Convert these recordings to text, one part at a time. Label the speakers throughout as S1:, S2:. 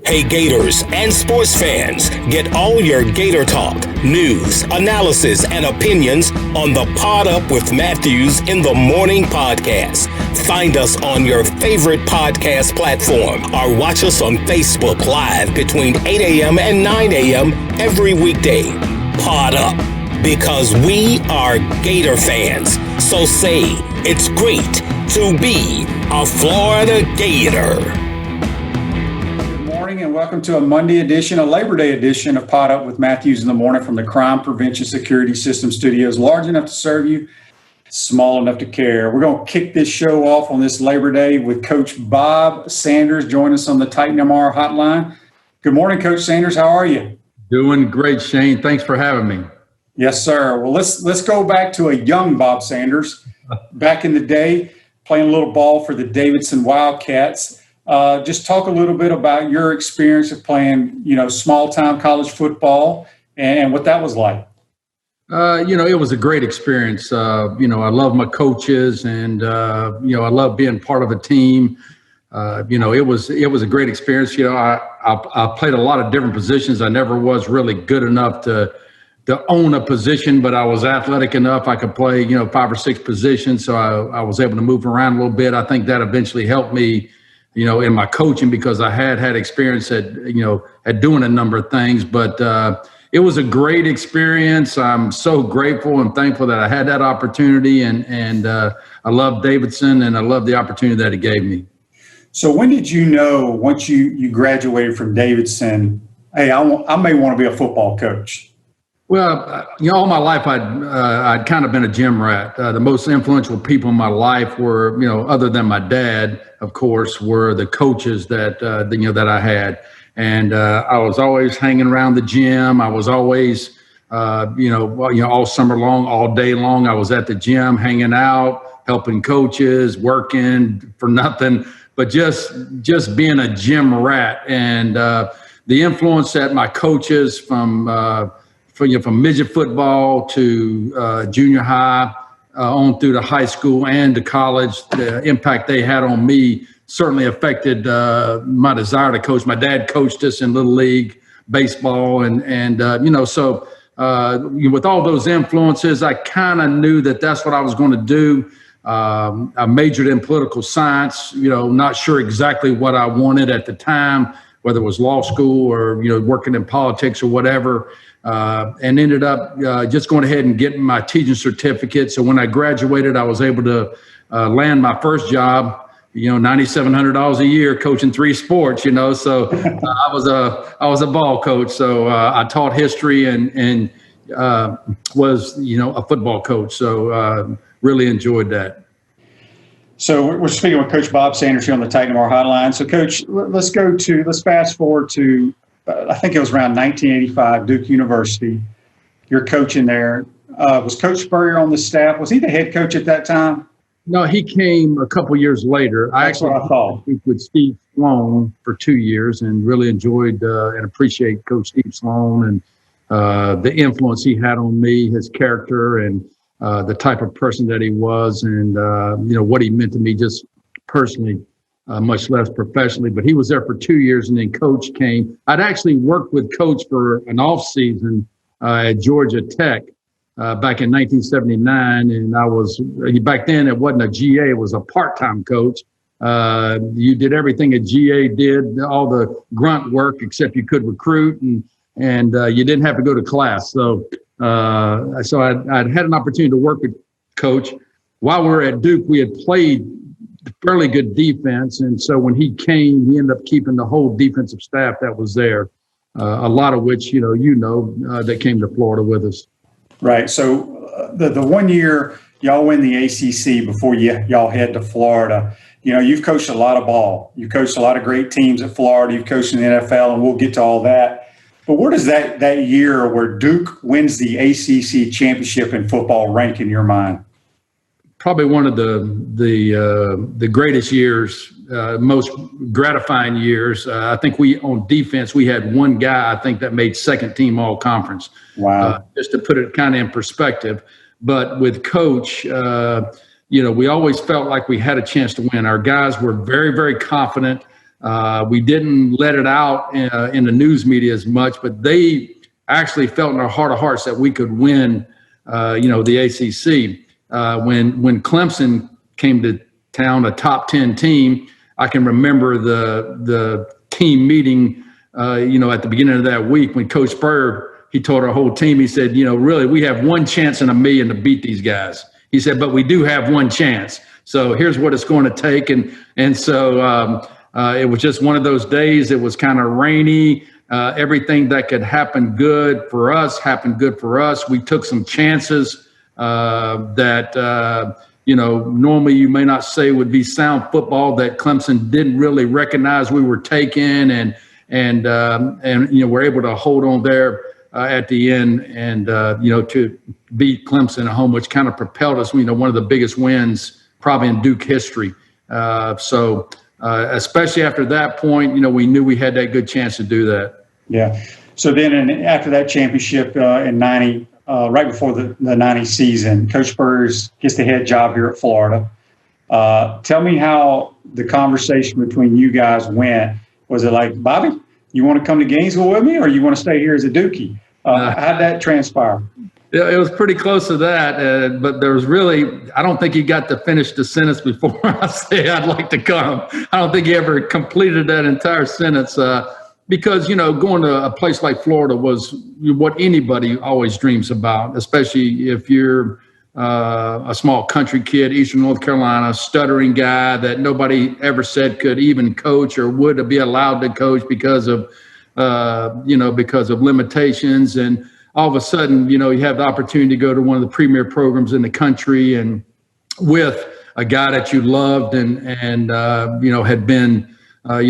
S1: Hey Gators and sports fans, get all your Gator talk, news, analysis, and opinions on the PodUp with Matthews in the Morning podcast. Find us on your favorite podcast platform or watch us on Facebook Live between 8 a.m. and 9 a.m. every weekday. PodUp, because we are Gator fans. So say it's great to be a Florida Gator.
S2: And welcome to a Monday edition, a Labor Day edition of PodUp with Matthews in the Morning from the Crime Prevention Security System Studios. Large enough to serve you, small enough to care. We're going to kick this show off on this Labor Day with Coach Bob Sanders joining us on the Titan MR hotline. Good morning, Coach Sanders. How are you?
S3: Doing great, Shane. Thanks for having me.
S2: Yes, sir. Well, let's go back to a young Bob Sanders. Back in the day, playing a little ball for the Davidson Wildcats. Just talk a little bit about your experience of playing, small-time college football and what that was like.
S3: It was a great experience. I love my coaches and, I love being part of a team. It was a great experience. I played a lot of different positions. I never was really good enough to own a position, but I was athletic enough. I could play, 5 or 6 positions. So I was able to move around a little bit. I think that eventually helped me in my coaching because I had experience at doing a number of things, but it was a great experience. I'm so grateful and thankful that I had that opportunity and I love Davidson and I love the opportunity that it gave me.
S2: So when did you know, once you graduated from Davidson, hey, I may want to be a football coach?
S3: Well, all my life I'd kind of been a gym rat. The most influential people in my life were, other than my dad, of course, were the coaches that I had, and I was always hanging around the gym. I was always, all summer long, all day long, I was at the gym, hanging out, helping coaches, working for nothing, but just being a gym rat, and the influence that my coaches from midget football to junior high, on through to high school and to college, the impact they had on me certainly affected my desire to coach. My dad coached us in Little League baseball, so with all those influences, I kind of knew that that's what I was going to do. I majored in political science, not sure exactly what I wanted at the time, whether it was law school or, working in politics or whatever. And ended up just going ahead and getting my teaching certificate. So when I graduated, I was able to land my first job, $9,700 a year coaching 3 sports, so I was a ball coach. So I taught history and was, a football coach. So really enjoyed that.
S2: So we're speaking with Coach Bob Sanders here on the Titan MR hotline. So Coach, let's fast forward to I think it was around 1985, Duke University. You're coaching there. Was Coach Spurrier on the staff? Was he the head coach at that time?
S3: No, he came a couple years later.
S2: That's what I thought.
S3: I with Steve Sloan for 2 years and really enjoyed and appreciate Coach Steve Sloan and the influence he had on me, his character, and the type of person that he was, and what he meant to me just personally. Much less professionally, but he was there for 2 years, and then Coach came. I'd actually worked with Coach for an off season at Georgia Tech back in 1979, and I was back then. It wasn't a GA; it was a part-time coach. You did everything a GA did, all the grunt work, except you could recruit, and you didn't have to go to class. So I'd had an opportunity to work with Coach. While we were at Duke, we had played fairly good defense, and so when he came, he ended up keeping the whole defensive staff that was there, a lot of which that came to Florida with us.
S2: Right. So the 1 year y'all win the ACC before y'all head to Florida. You've coached a lot of ball. You've coached a lot of great teams at Florida. You've coached in the NFL, and we'll get to all that. But where does that year where Duke wins the ACC championship in football rank in your mind?
S3: Probably one of the greatest years, most gratifying years. I think on defense, we had one guy, I think, that made second team all conference.
S2: Wow.
S3: Just to put it kind of in perspective. But with Coach, we always felt like we had a chance to win. Our guys were very, very confident. We didn't let it out in the news media as much, but they actually felt in their heart of hearts that we could win, the ACC. When Clemson came to town, a top 10 team, I can remember the team meeting, at the beginning of that week when Coach Spurrier, he told our whole team, he said, really, we have one chance in a million to beat these guys. He said, but we do have one chance. So here's what it's going to take. And so it was just one of those days. It was kind of rainy. Everything that could happen good for us happened good for us. We took some chances that normally you may not say would be sound football, that Clemson didn't really recognize we were taking, and we're able to hold on there at the end, and to beat Clemson at home, which kind of propelled us, one of the biggest wins probably in Duke history. So especially after that point, we knew we had that good chance to do that.
S2: Yeah. So then after that championship in 90, right before the 90 season, Coach Spurrier gets the head job here at Florida. Tell me how the conversation between you guys went. Was it like, Bobby, you want to come to Gainesville with me, or you want to stay here as a Dookie? How'd that transpire?
S3: Yeah, it was pretty close to that, but there was really, I don't think he got to finish the sentence before I say I'd like to come. I don't think he ever completed that entire sentence because, going to a place like Florida was what anybody always dreams about, especially if you're a small country kid, Eastern North Carolina, stuttering guy that nobody ever said could even coach or would be allowed to coach because of limitations. And all of a sudden, you have the opportunity to go to one of the premier programs in the country, and with a guy that you loved and had been,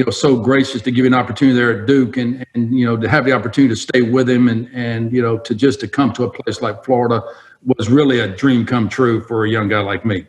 S3: so gracious to give you an opportunity there at Duke, and to have the opportunity to stay with him and to come to a place like Florida was really a dream come true for a young guy like me.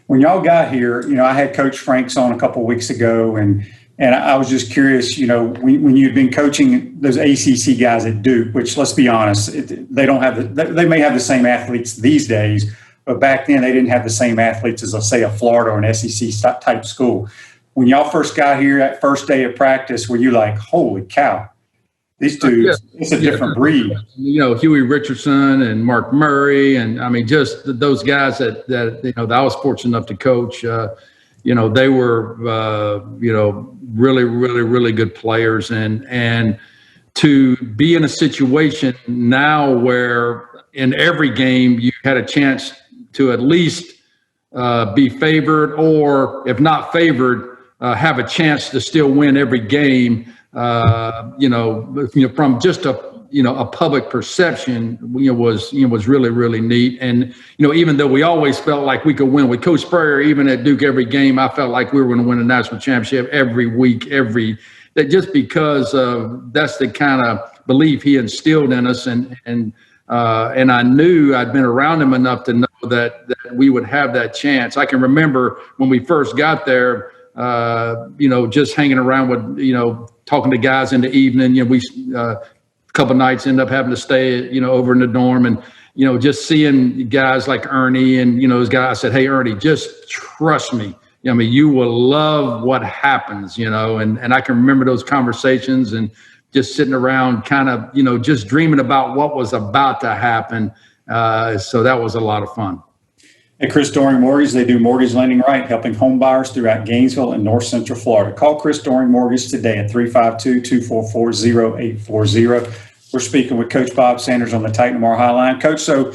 S2: When y'all got here, I had Coach Franks on a couple of weeks ago, and I was just curious, when you'd been coaching those ACC guys at Duke, which, let's be honest, they may have the same athletes these days, but back then they didn't have the same athletes as, let's say, a Florida or an SEC type school. When y'all first got here, that first day of practice, were you like, holy cow, these dudes, it's a different breed?
S3: Huey Richardson and Mark Murray, and I mean, just those guys that I was fortunate enough to coach. They were, really, really, really good players. And to be in a situation now where in every game you had a chance to at least be favored, or if not favored, have a chance to still win every game, from just a public perception, was really, really neat. And, even though we always felt like we could win with Coach Spurrier, even at Duke, every game, I felt like we were going to win a national championship every week, just because that's the kind of belief he instilled in us. And I knew I'd been around him enough to know that we would have that chance. I can remember when we first got there, just hanging around with, talking to guys in the evening, we, couple nights end up having to stay, over in the dorm, and, just seeing guys like Ernie and, those guys. I said, hey, Ernie, just trust me. You will love what happens, and I can remember those conversations and just sitting around kind of, just dreaming about what was about to happen. So that was a lot of fun.
S2: At Chris Doering Mortgage, they do mortgage lending right, helping home buyers throughout Gainesville and North Central Florida. Call Chris Doering Mortgage today at 352-244-0840. We're speaking with Coach Bob Sanders on the Titan Lamar Highline. Coach, so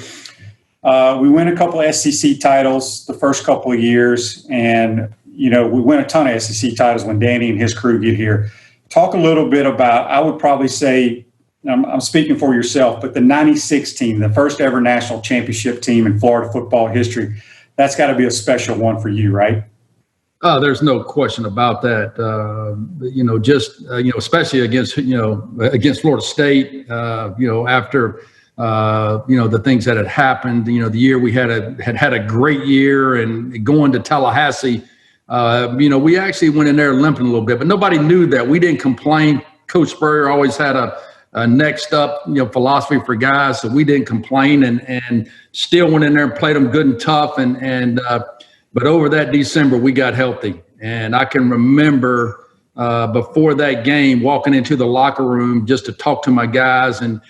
S2: we win a couple of SEC titles the first couple of years, and, we win a ton of SEC titles when Danny and his crew get here. Talk a little bit about, I would probably say, I'm speaking for yourself, but the 96 team, the first ever national championship team in Florida football history, that's got to be a special one for you, right?
S3: Oh, there's no question about that. Especially against Florida State, after, the things that had happened, the year we had a great year, and going to Tallahassee, we actually went in there limping a little bit, but nobody knew that. We didn't complain. Coach Spurrier always had a next up, philosophy for guys. So we didn't complain, and still went in there and played them good and tough. But over that December, we got healthy. And I can remember, before that game, walking into the locker room just to talk to my guys, and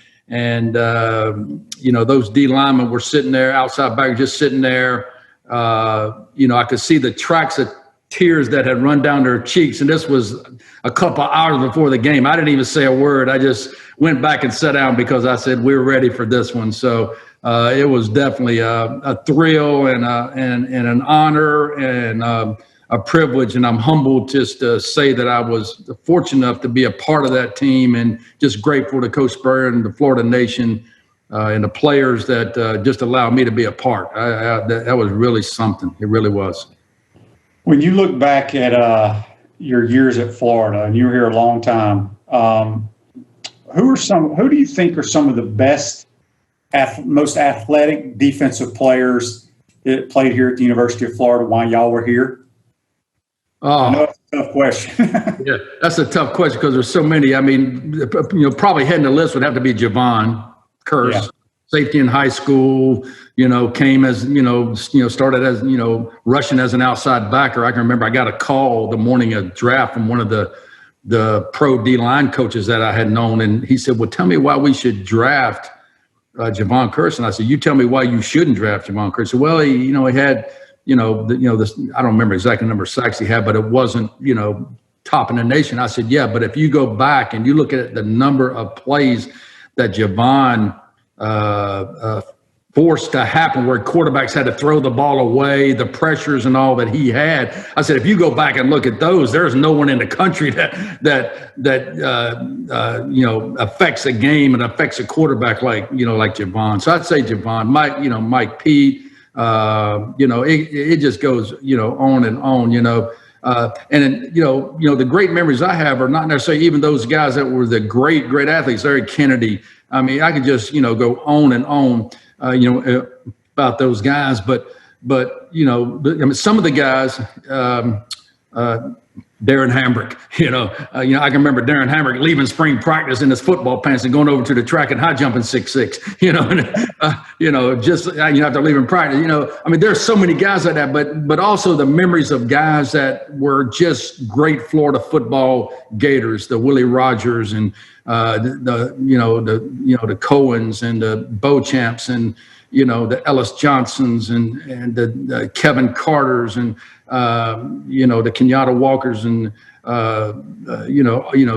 S3: those D linemen were sitting there, outside back, just sitting there. I could see the tracks of tears that had run down their cheeks, and this was a couple of hours before the game. I didn't even say a word. I just went back and sat down because I said we're ready for this one. So it was definitely a thrill and an honor and a privilege, and I'm humbled just to say that I was fortunate enough to be a part of that team, and just grateful to Coach Spurrier and the Florida Nation and the players that just allowed me to be a part. That was really something. It really was.
S2: When you look back at your years at Florida, and you were here a long time, who do you think are some of the best, most athletic defensive players that played here at the University of Florida while y'all were here? I know it's a tough question.
S3: Yeah, that's a tough question because there's so many. I mean, probably heading the list would have to be Javon Curse, safety in high school. Came as started as rushing as an outside backer. I can remember I got a call the morning of draft from one of the pro D line coaches that I had known, and he said, "Well, tell me why we should draft Javon Curse." And I said, "You tell me why you shouldn't draft Javon Curse." So, well, he had. This, I don't remember exactly the number of sacks he had, but it wasn't, top in the nation. I said, yeah, but if you go back and you look at the number of plays that Javon forced to happen where quarterbacks had to throw the ball away, the pressures and all that he had, I said, if you go back and look at those, there's no one in the country that affects a game and affects a quarterback like Javon. So I'd say Javon, Mike Pete. It just goes, on and on, the great memories I have are not necessarily even those guys that were the great athletes, Larry Kennedy. I mean, I could just, go on and on, about those guys, but some of the guys, Darren Hambrick, I can remember Darren Hambrick leaving spring practice in his football pants and going over to the track and high jumping 6'6", just, after leaving practice, there's so many guys like that, but also the memories of guys that were just great Florida football Gators, the Willie Rogers and, the Cohens and the Beauchamps and, the Ellis Johnsons and the Kevin Carters and, the Kenyatta Walkers and,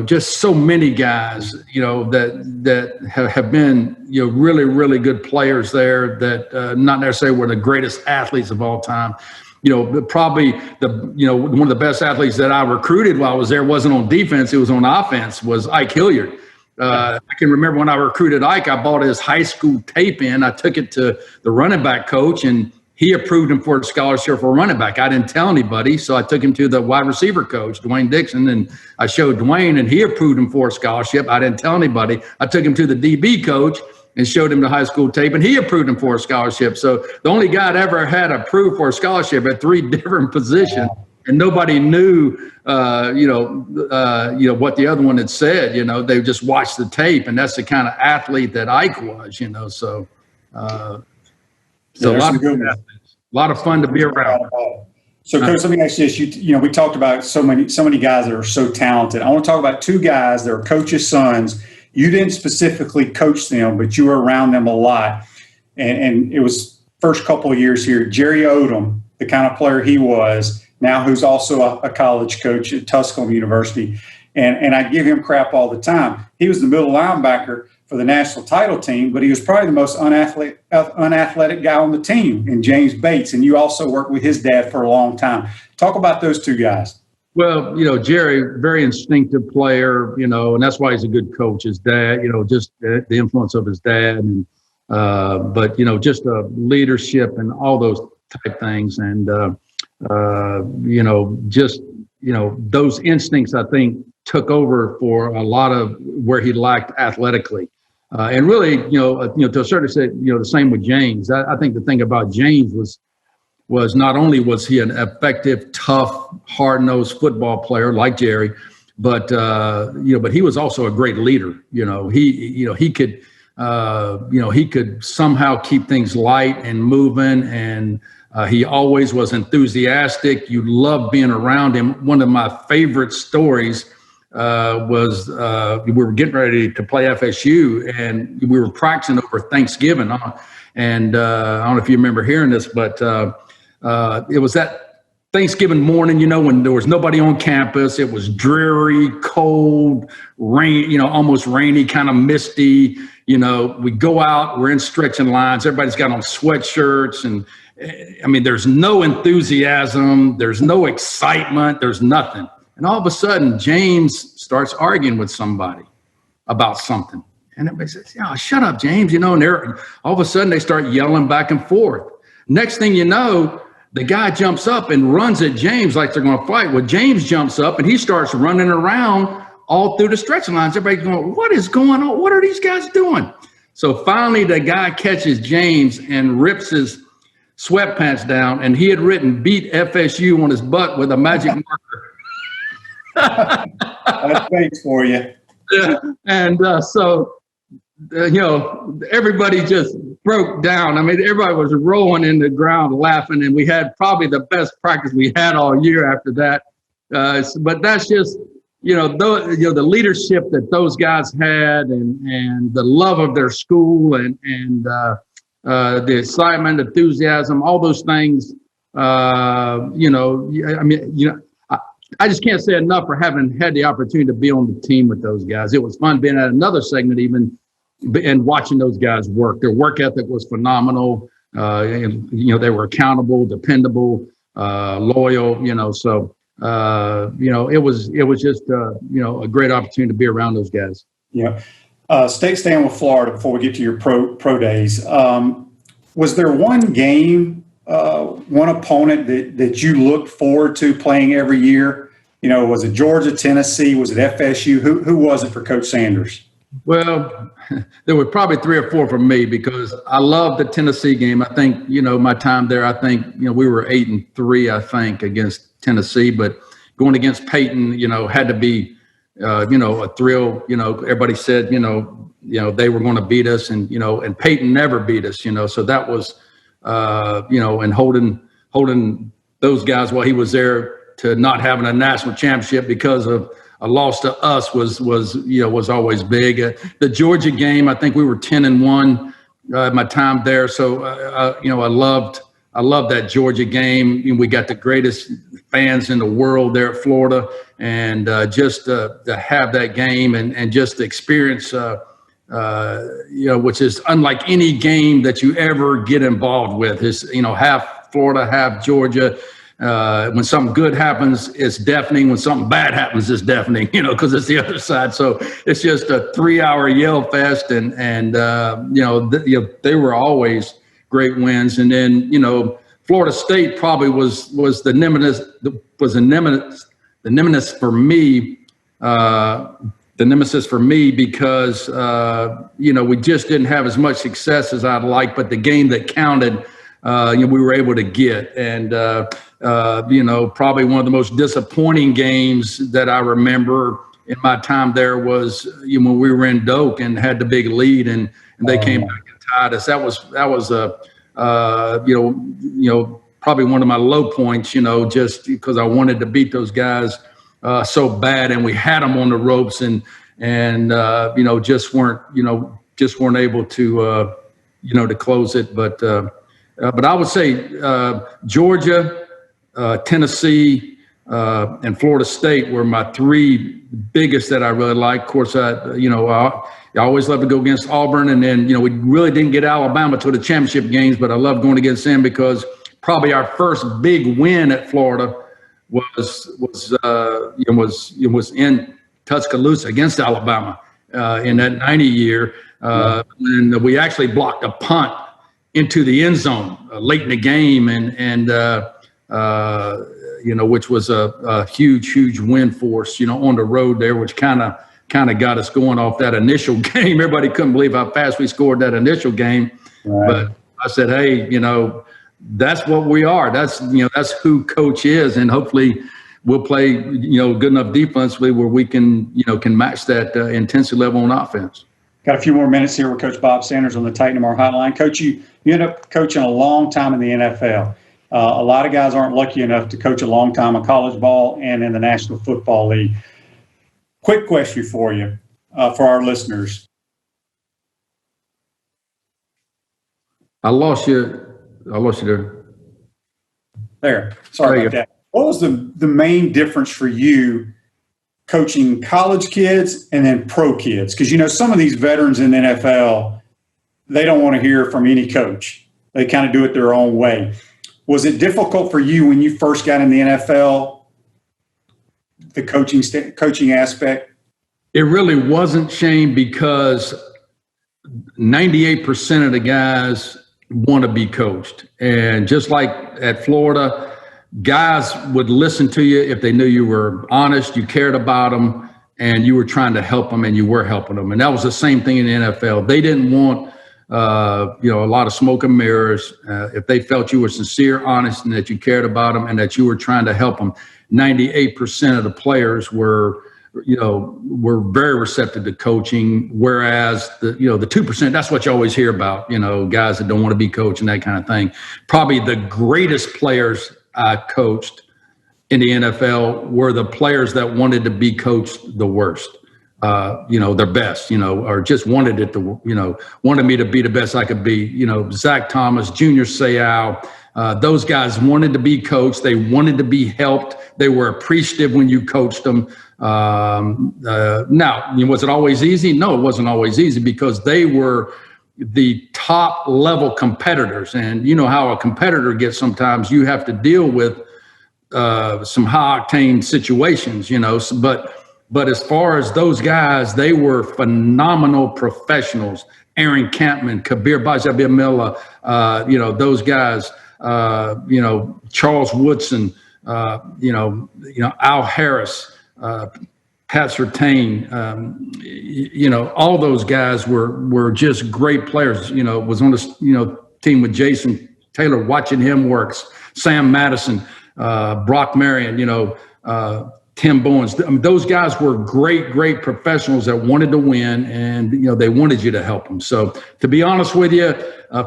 S3: just so many guys, that have been, really, really good players there that not necessarily were the greatest athletes of all time. Probably one of the best athletes that I recruited while I was there wasn't on defense, it was on offense, was Ike Hilliard. I can remember when I recruited Ike, I bought his high school tape in. I took it to the running back coach, and he approved him for a scholarship for a running back. I didn't tell anybody, so I took him to the wide receiver coach, Dwayne Dixon, and I showed Dwayne, and he approved him for a scholarship. I didn't tell anybody. I took him to the DB coach and showed him the high school tape, and he approved him for a scholarship. So the only guy I'd ever had approved for a scholarship at 3 different positions, and nobody knew, what the other one had said. They just watched the tape, and that's the kind of athlete that Ike was. So a lot of fun to be around.
S2: So, Coach, let me ask you this: we talked about so many guys that are so talented. I want to talk about 2 guys that are coaches' sons. You didn't specifically coach them, but you were around them a lot, and it was first couple of years here. Jerry Odom, the kind of player he was, now who's also a college coach at Tusculum University, and I give him crap all the time. He was the middle linebacker for the national title team, but he was probably the most unathletic guy on the team in James Bates, and you also worked with his dad for a long time. Talk about those 2 guys.
S3: Well, Jerry, very instinctive player, and that's why he's a good coach. His dad, just the influence of his dad, and but just leadership and all those type things, and those instincts, I think, took over for a lot of where he lacked athletically. And really, to a certain extent, the same with James. I think the thing about James was not only was he an effective, tough, hard-nosed football player like Jerry, but he was also a great leader. He could somehow keep things light and moving and He always was enthusiastic. You loved being around him. One of my favorite stories was we were getting ready to play FSU, and we were practicing over Thanksgiving. And I don't know if you remember hearing this, but it was that Thanksgiving morning, when there was nobody on campus. It was dreary, cold, rain, almost rainy, kind of misty. We go out, we're in stretching lines. Everybody's got on sweatshirts, and there's no enthusiasm. There's no excitement. There's nothing. And all of a sudden, James starts arguing with somebody about something. And everybody says, shut up, James, and all of a sudden they start yelling back and forth. Next thing you know, the guy jumps up and runs at James like they're going to fight. Well, James jumps up and he starts running around all through the stretching lines. Everybody's going, what is going on? What are these guys doing? So finally, the guy catches James and rips his sweatpants down, and he had written "Beat FSU" on his butt with a magic marker.
S2: That's thanks for you.
S3: Yeah. And everybody just broke down. Everybody was rolling in the ground laughing, and we had probably the best practice we had all year after that. But that's just, the leadership that those guys had, and the love of their school, and the excitement, enthusiasm, all those things. I just can't say enough for having had the opportunity to be on the team with those guys. It was fun being at another segment even and watching those guys work. Their work ethic was phenomenal. And, they were accountable, dependable, loyal, so, it was just, a great opportunity to be around those guys.
S2: Yeah. Staying with Florida before we get to your pro days. Was there one game, one opponent that you looked forward to playing every year? Was it Georgia, Tennessee? Was it FSU? Who was it for Coach Sanders?
S3: Well, there were probably 3 or 4 for me because I love the Tennessee game. I think, my time there, I think, we were 8-3, I think, against Tennessee, but going against Peyton, had to be, a thrill. Everybody said, they were going to beat us, and Peyton never beat us, so that was, and holding those guys while he was there to not having a national championship because of a loss to us was always big. The Georgia game, I think we were 10-1 my time there. So, I loved that Georgia game. We got the greatest fans in the world there at Florida, and just to have that game and just the experience, which is unlike any game that you ever get involved with. Is half Florida, half Georgia. When something good happens, it's deafening. When something bad happens, it's deafening, because it's the other side. So it's just a 3-hour yell fest, and they were always great wins. And then, Florida State probably was the nemesis for me. The nemesis for me because, we just didn't have as much success as I'd like, but the game that counted, we were able to get. And, probably one of the most disappointing games that I remember in my time there was when we were in Doak and had the big lead and they came back and tied us. That was probably one of my low points, just because I wanted to beat those guys so bad, and we had them on the ropes and just weren't able to to close it. But I would say Georgia, Tennessee, and Florida State were my 3 biggest that I really liked. Of course, I always loved to go against Auburn, and then we really didn't get Alabama to the championship games, but I loved going against them because probably our first big win at Florida was in Tuscaloosa against Alabama in that 90 year. And we actually blocked a punt into the end zone late in the game, and which was a huge win for us, on the road there, which kind of got us going off that initial game. Everybody couldn't believe how fast we scored that initial game. Right. But I said, hey, that's what we are. That's who Coach is, and hopefully we'll play good enough defensively where we can match that intensity level on offense.
S2: Got a few more minutes here with Coach Bob Sanders on the Titan Tomorrow Hotline. Coach, you ended up coaching a long time in the NFL. A lot of guys aren't lucky enough to coach a long time of college ball and in the National Football League. Quick question for you, for our listeners.
S3: I lost you there.
S2: There. Sorry about that. What was the main difference for you coaching college kids and then pro kids? Because, some of these veterans in the NFL, they don't want to hear from any coach. They kind of do it their own way. Was it difficult for you when you first got in the NFL, the coaching aspect?
S3: It really wasn't, Shane, because 98% of the guys want to be coached. And just like at Florida, guys would listen to you if they knew you were honest, you cared about them, and you were trying to help them, and you were helping them. And that was the same thing in the NFL. They didn't want, a lot of smoke and mirrors. If they felt you were sincere, honest, and that you cared about them and that you were trying to help them, 98% of the players were very receptive to coaching, whereas the 2%, that's what you always hear about, guys that don't want to be coached and that kind of thing. Probably the greatest players I coached in the NFL were the players that wanted to be coached the worst, their best, or just wanted it to, wanted me to be the best I could be. Zach Thomas, Junior Seau, those guys wanted to be coached. They wanted to be helped. They were appreciative when you coached them. Now, was it always easy? No, it wasn't always easy because they were the top level competitors. And you know how a competitor gets sometimes. You have to deal with some high octane situations, but as far as those guys, they were phenomenal professionals. Aaron Campman, Kabir Gbaja-Biamila, those guys, Charles Woodson, Al Harris, Pat Surtain, all those guys were just great players. Was on the team with Jason Taylor, watching him works. Sam Madison, Brock Marion, Tim Bowens. Those guys were great professionals that wanted to win, and they wanted you to help them. So, to be honest with you,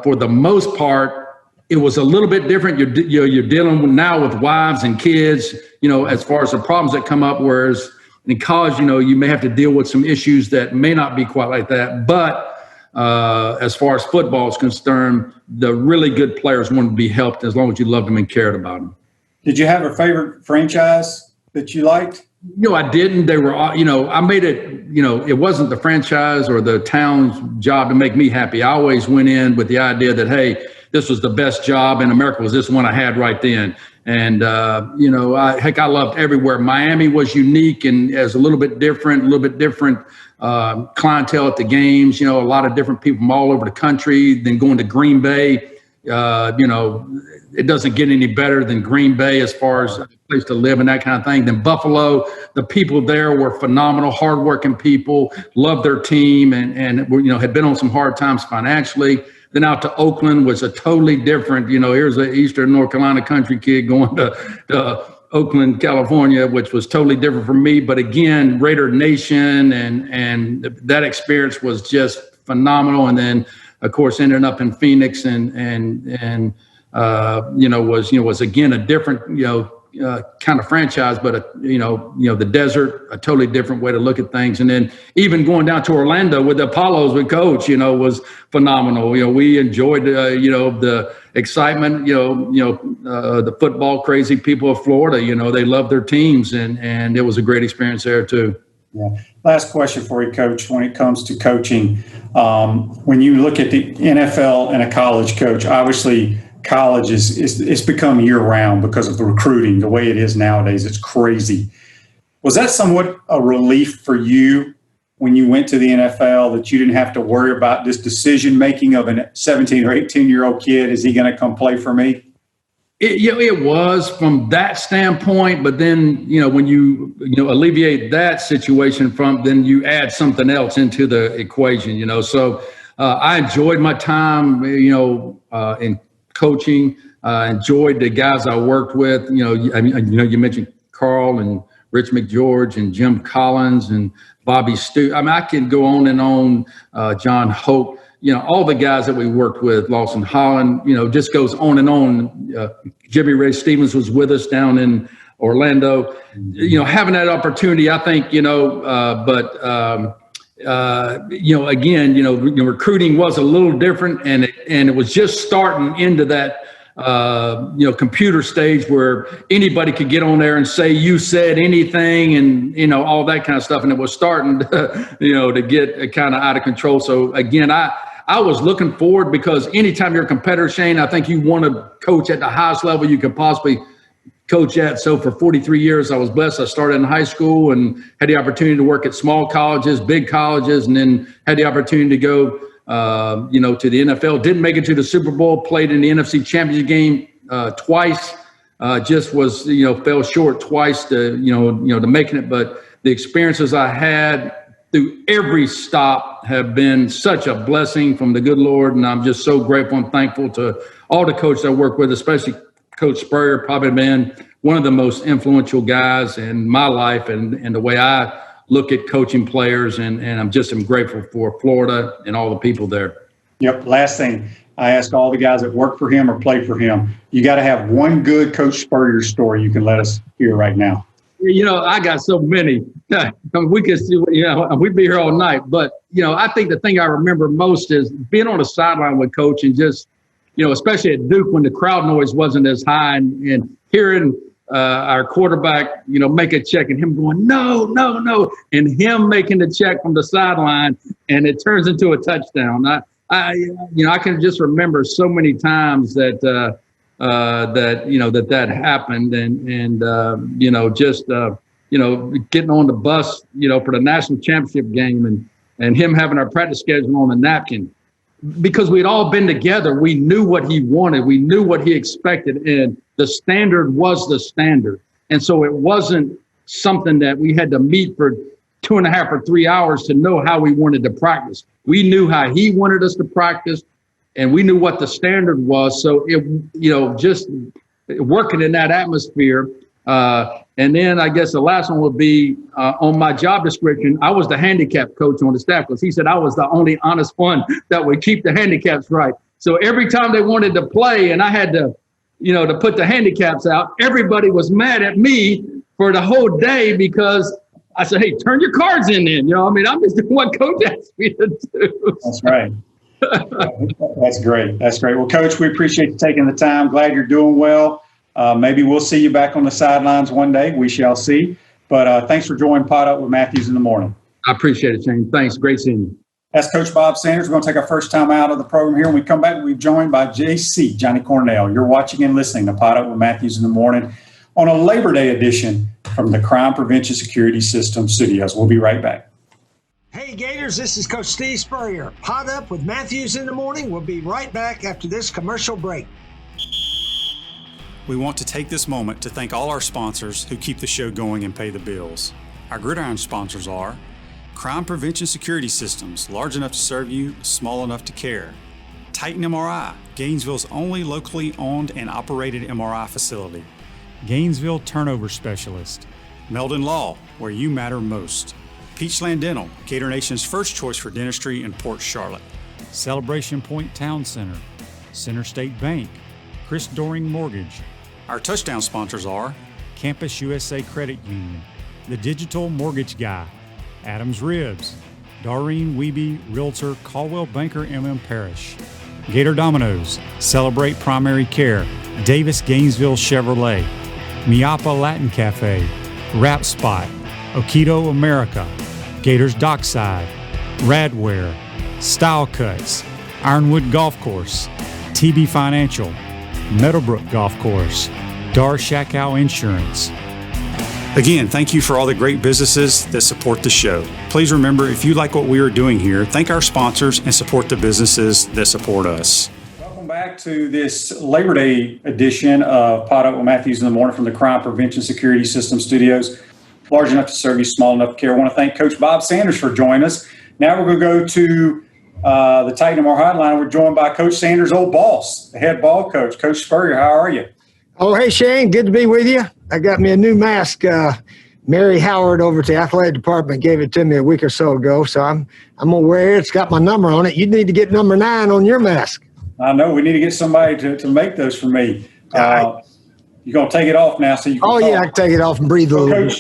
S3: for the most part, it was a little bit different. You're dealing now with wives and kids, as far as the problems that come up. Whereas in college, you may have to deal with some issues that may not be quite like that. But as far as football is concerned, the really good players wanted to be helped as long as you loved them and cared about them.
S2: Did you have a favorite franchise that you liked?
S3: I didn't. They were, I made it, it wasn't the franchise or the town's job to make me happy. I always went in with the idea that, hey, this was the best job in America, was this one I had right then. And, I loved everywhere. Miami was unique and as a little bit different clientele at the games, a lot of different people from all over the country. Then going to Green Bay, it doesn't get any better than Green Bay as far as a place to live and that kind of thing. Then Buffalo, the people there were phenomenal, hardworking people, loved their team and had been on some hard times financially. Then out to Oakland was a totally different, here's an Eastern North Carolina country kid going to Oakland, California, which was totally different from me. But again, Raider Nation and that experience was just phenomenal. And then, of course, ending up in Phoenix and was again a different, kind of franchise, but the desert, a totally different way to look at things. And then even going down to Orlando with the Apollos with Coach, was phenomenal. We enjoyed, the excitement, the football crazy people of Florida, they love their teams and it was a great experience there too.
S2: Yeah. Last question for you, Coach. When it comes to coaching, when you look at the NFL and a college coach, obviously college it's become year-round because of the recruiting, the way it is nowadays. It's crazy. Was that somewhat a relief for you when you went to the NFL, that you didn't have to worry about this decision-making of a 17 or 18-year-old kid? Is he going to come play for me?
S3: It was from that standpoint, but then, when you alleviate that situation then you add something else into the equation, so I enjoyed my time, in coaching, enjoyed the guys I worked with, you mentioned Carl and Rich McGeorge and Jim Collins and Bobby Stu. I can go on and on, John Hope. all the guys that we worked with, Lawson Holland, just goes on and on. Jimmy Ray Stevens was with us down in Orlando. Having that opportunity, I think, again, recruiting was a little different, and it was just starting into that, computer stage where anybody could get on there and say you said anything, and all that kind of stuff, and it was starting to, to get kind of out of control. So again, I was looking forward, because anytime you're a competitor, Shane, I think you want to coach at the highest level you could possibly coach at. So for 43 years, I was blessed. I started in high school and had the opportunity to work at small colleges, big colleges, and then had the opportunity to go, to the NFL. Didn't make it to the Super Bowl, played in the NFC Championship game twice, just was, fell short twice to making it. But the experiences I had through every stop have been such a blessing from the good Lord. And I'm just so grateful and thankful to all the coaches I work with, especially Coach Spurrier, probably been one of the most influential guys in my life and the way I look at coaching players. And I'm grateful for Florida and all the people there. Yep.
S2: Last thing, I ask all the guys that work for him or play for him, you got to have one good Coach Spurrier story you can let us hear right now.
S3: I got so many. We could see, we'd be here all night. But, I think the thing I remember most is being on the sideline with Coach and just, especially at Duke when the crowd noise wasn't as high, and hearing our quarterback, make a check and him going, no, and him making the check from the sideline, and it turns into a touchdown. I can just remember so many times that happened, and getting on the bus, for the national championship game, and him having our practice schedule on the napkin. Because we'd all been together, we knew what he wanted, we knew what he expected, and the standard was the standard. And so it wasn't something that we had to meet for 2.5 or 3 hours to know how we wanted to practice. We knew how he wanted us to practice, and we knew what the standard was. So it, just working in that atmosphere. And then I guess the last one would be on my job description, I was the handicap coach on the staff, because he said I was the only honest one that would keep the handicaps right. So every time they wanted to play and I had to, to put the handicaps out, everybody was mad at me for the whole day, because I said, hey, turn your cards in then. I'm just doing what Coach asked me to do.
S2: That's right. That's great. That's great. Well, Coach, we appreciate you taking the time. Glad you're doing well. Maybe we'll see you back on the sidelines one day. We shall see. But thanks for joining PodUp with Matthews in the morning.
S3: I appreciate it, Shane. Thanks. Great seeing you.
S2: That's Coach Bob Sanders. We're going to take our first time out of the program here. When we come back, we're joined by JC, Johnny Cornell. You're watching and listening to PodUp with Matthews in the morning on a Labor Day edition from the Crime Prevention Security System studios. We'll be right back.
S4: Hey Gators, this is Coach Steve Spurrier. PodUp with Matthews in the morning. We'll be right back after this commercial break.
S5: We want to take this moment to thank all our sponsors who keep the show going and pay the bills. Our gridiron sponsors are Crime Prevention Security Systems, large enough to serve you, small enough to care. Titan MRI, Gainesville's only locally owned and operated MRI facility.
S6: Gainesville Turnover Specialist.
S5: Meldon Law, where you matter most. Peachland Dental, Gator Nation's first choice for dentistry in Port Charlotte.
S6: Celebration Point Town Center. Center State Bank. Chris Doring Mortgage.
S5: Our touchdown sponsors are
S6: Campus USA Credit Union, The Digital Mortgage Guy, Adams Ribs, Doreen Wiebe Realtor, Caldwell Banker MM Parish, Gator Dominoes, Celebrate Primary Care, Davis Gainesville Chevrolet, Miapa Latin Cafe, Rap Spot, Okido America, Gators Dockside, Radware, Style Cuts, Ironwood Golf Course, TB Financial, Meadowbrook Golf Course, Dar Shakow Insurance.
S5: Again, thank you for all the great businesses that support the show. Please remember, if you like what we are doing here, thank our sponsors and support the businesses that support us.
S2: Welcome back to this Labor Day edition of PodUp with Matthews in the morning from the Crime Prevention Security System studios. Large enough to serve you, small enough to care. I want to thank Coach Bob Sanders for joining us. Now we're going to go to the Titan MR Hotline. We're joined by Coach Sanders' old boss, the head ball coach, Coach Spurrier. How are you?
S7: Oh, hey, Shane. Good to be with you. I got me a new mask
S4: Mary Howard over to the athletic department gave it to me a week or so ago, so I'm gonna wear it. It's got my number on it. You need to get number 9 on your mask.
S2: I know. We need to get somebody to make those for me. You're going to take it off now so you can talk.
S4: Yeah, I can take it off and breathe a little bit.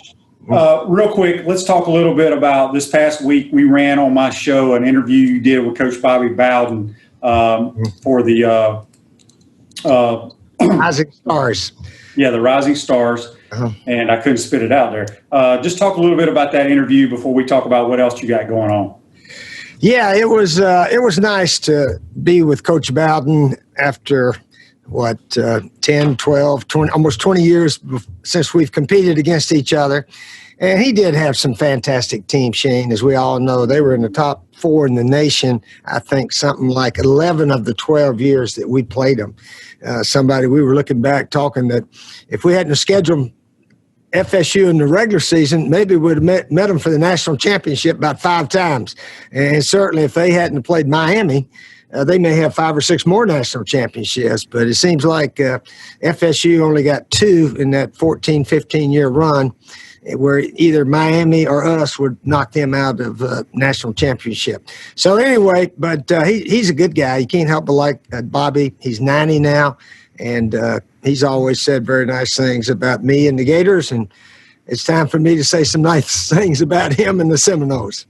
S2: Coach, real quick, let's talk a little bit about this past week. We ran on my show an interview you did with Coach Bobby Bowden for the
S4: Rising Stars.
S2: Yeah, the Rising Stars. And I couldn't spit it out there. Just talk a little bit about that interview before we talk about what else you got going on.
S4: Yeah, it was nice to be with Coach Bowden after, 10, 12, 20, almost 20 years since we've competed against each other. And he did have some fantastic teams, Shane, as we all know. They were in the top 4 in the nation, I think something like 11 of the 12 years that we played them. We were looking back talking that if we hadn't scheduled FSU in the regular season, maybe we would have met them for the national championship about 5 times. And certainly if they hadn't played Miami, they may have 5 or 6 more national championships. But it seems like FSU only got 2 in that 14, 15-year run, where either Miami or us would knock them out of national championship. So anyway, but he's a good guy. You can't help but like Bobby. He's 90 now, and he's always said very nice things about me and the Gators, and it's time for me to say some nice things about him and the Seminoles.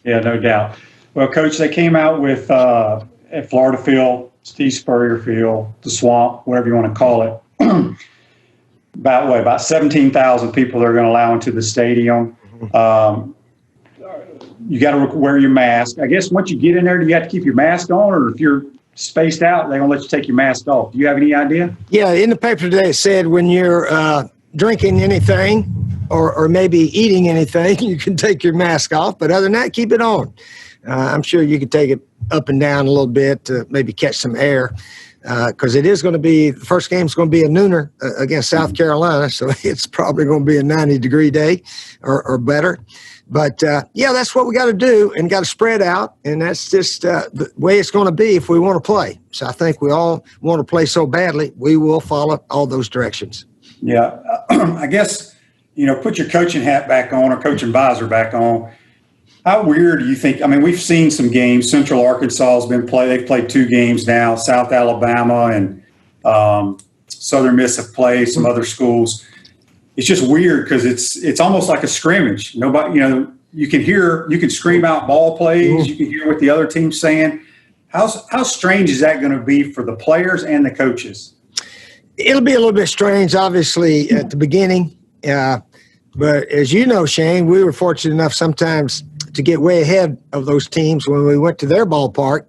S4: Yeah,
S2: no doubt. Well, Coach, they came out with at Florida Field, Steve Spurrier Field, the Swamp, whatever you want to call it, about 17,000 people they're going to allow into the stadium. You got to wear your mask. I guess once you get in there, do you have to keep your mask on, or if you're spaced out, they're going to let you take your mask off? Do you have any idea?
S4: Yeah, in the paper today it said when you're drinking anything or maybe eating anything, you can take your mask off. But other than that, keep it on. I'm sure you could take it up and down a little bit to maybe catch some air, because it is going to be, the first game is going to be a nooner against South Carolina, so it's probably going to be a 90-degree day or better. But, that's what we got to do, and got to spread out, and that's just the way it's going to be if we want to play. So I think we all want to play so badly, we will follow all those directions.
S2: Yeah, I guess, put your coaching hat back on or coaching visor back on. How weird do you think? I mean, we've seen some games. Central Arkansas has been they've played 2 games now. South Alabama and Southern Miss have played, some other schools. It's just weird because it's almost like a scrimmage. Nobody, you can scream out ball plays. You can hear what the other team's saying. How strange is that going to be for the players and the coaches?
S4: It'll be a little bit strange, obviously, at the beginning. But as you know, Shane, we were fortunate enough sometimes to get way ahead of those teams when we went to their ballpark.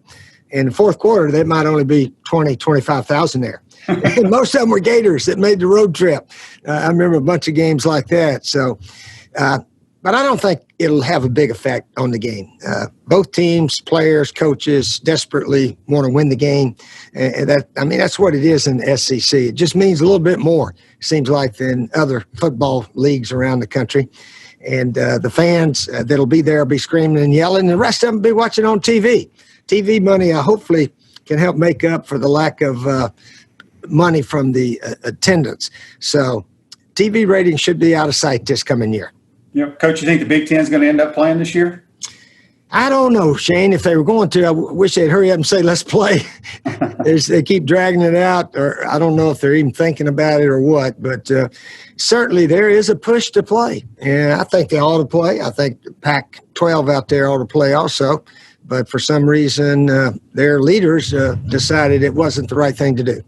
S4: In the fourth quarter, there might only be 20, 25,000 there. And most of them were Gators that made the road trip. I remember a bunch of games like that. So, but I don't think it'll have a big effect on the game. Both teams, players, coaches desperately want to win the game. And that's what it is in the SEC. It just means a little bit more, seems like, than other football leagues around the country. And the fans that'll be there will be screaming and yelling. The rest of them will be watching on TV. TV money hopefully can help make up for the lack of money from the attendance. So TV ratings should be out of sight this coming year.
S2: Coach, you think the Big Ten is going to end up playing this year?
S4: I don't know, Shane. If they were going to, I wish they'd hurry up and say, let's play. They keep dragging it out, or I don't know if they're even thinking about it or what. But certainly there is a push to play. And I think they ought to play. I think Pac-12 out there ought to play also. But for some reason, their leaders decided it wasn't the right thing to do.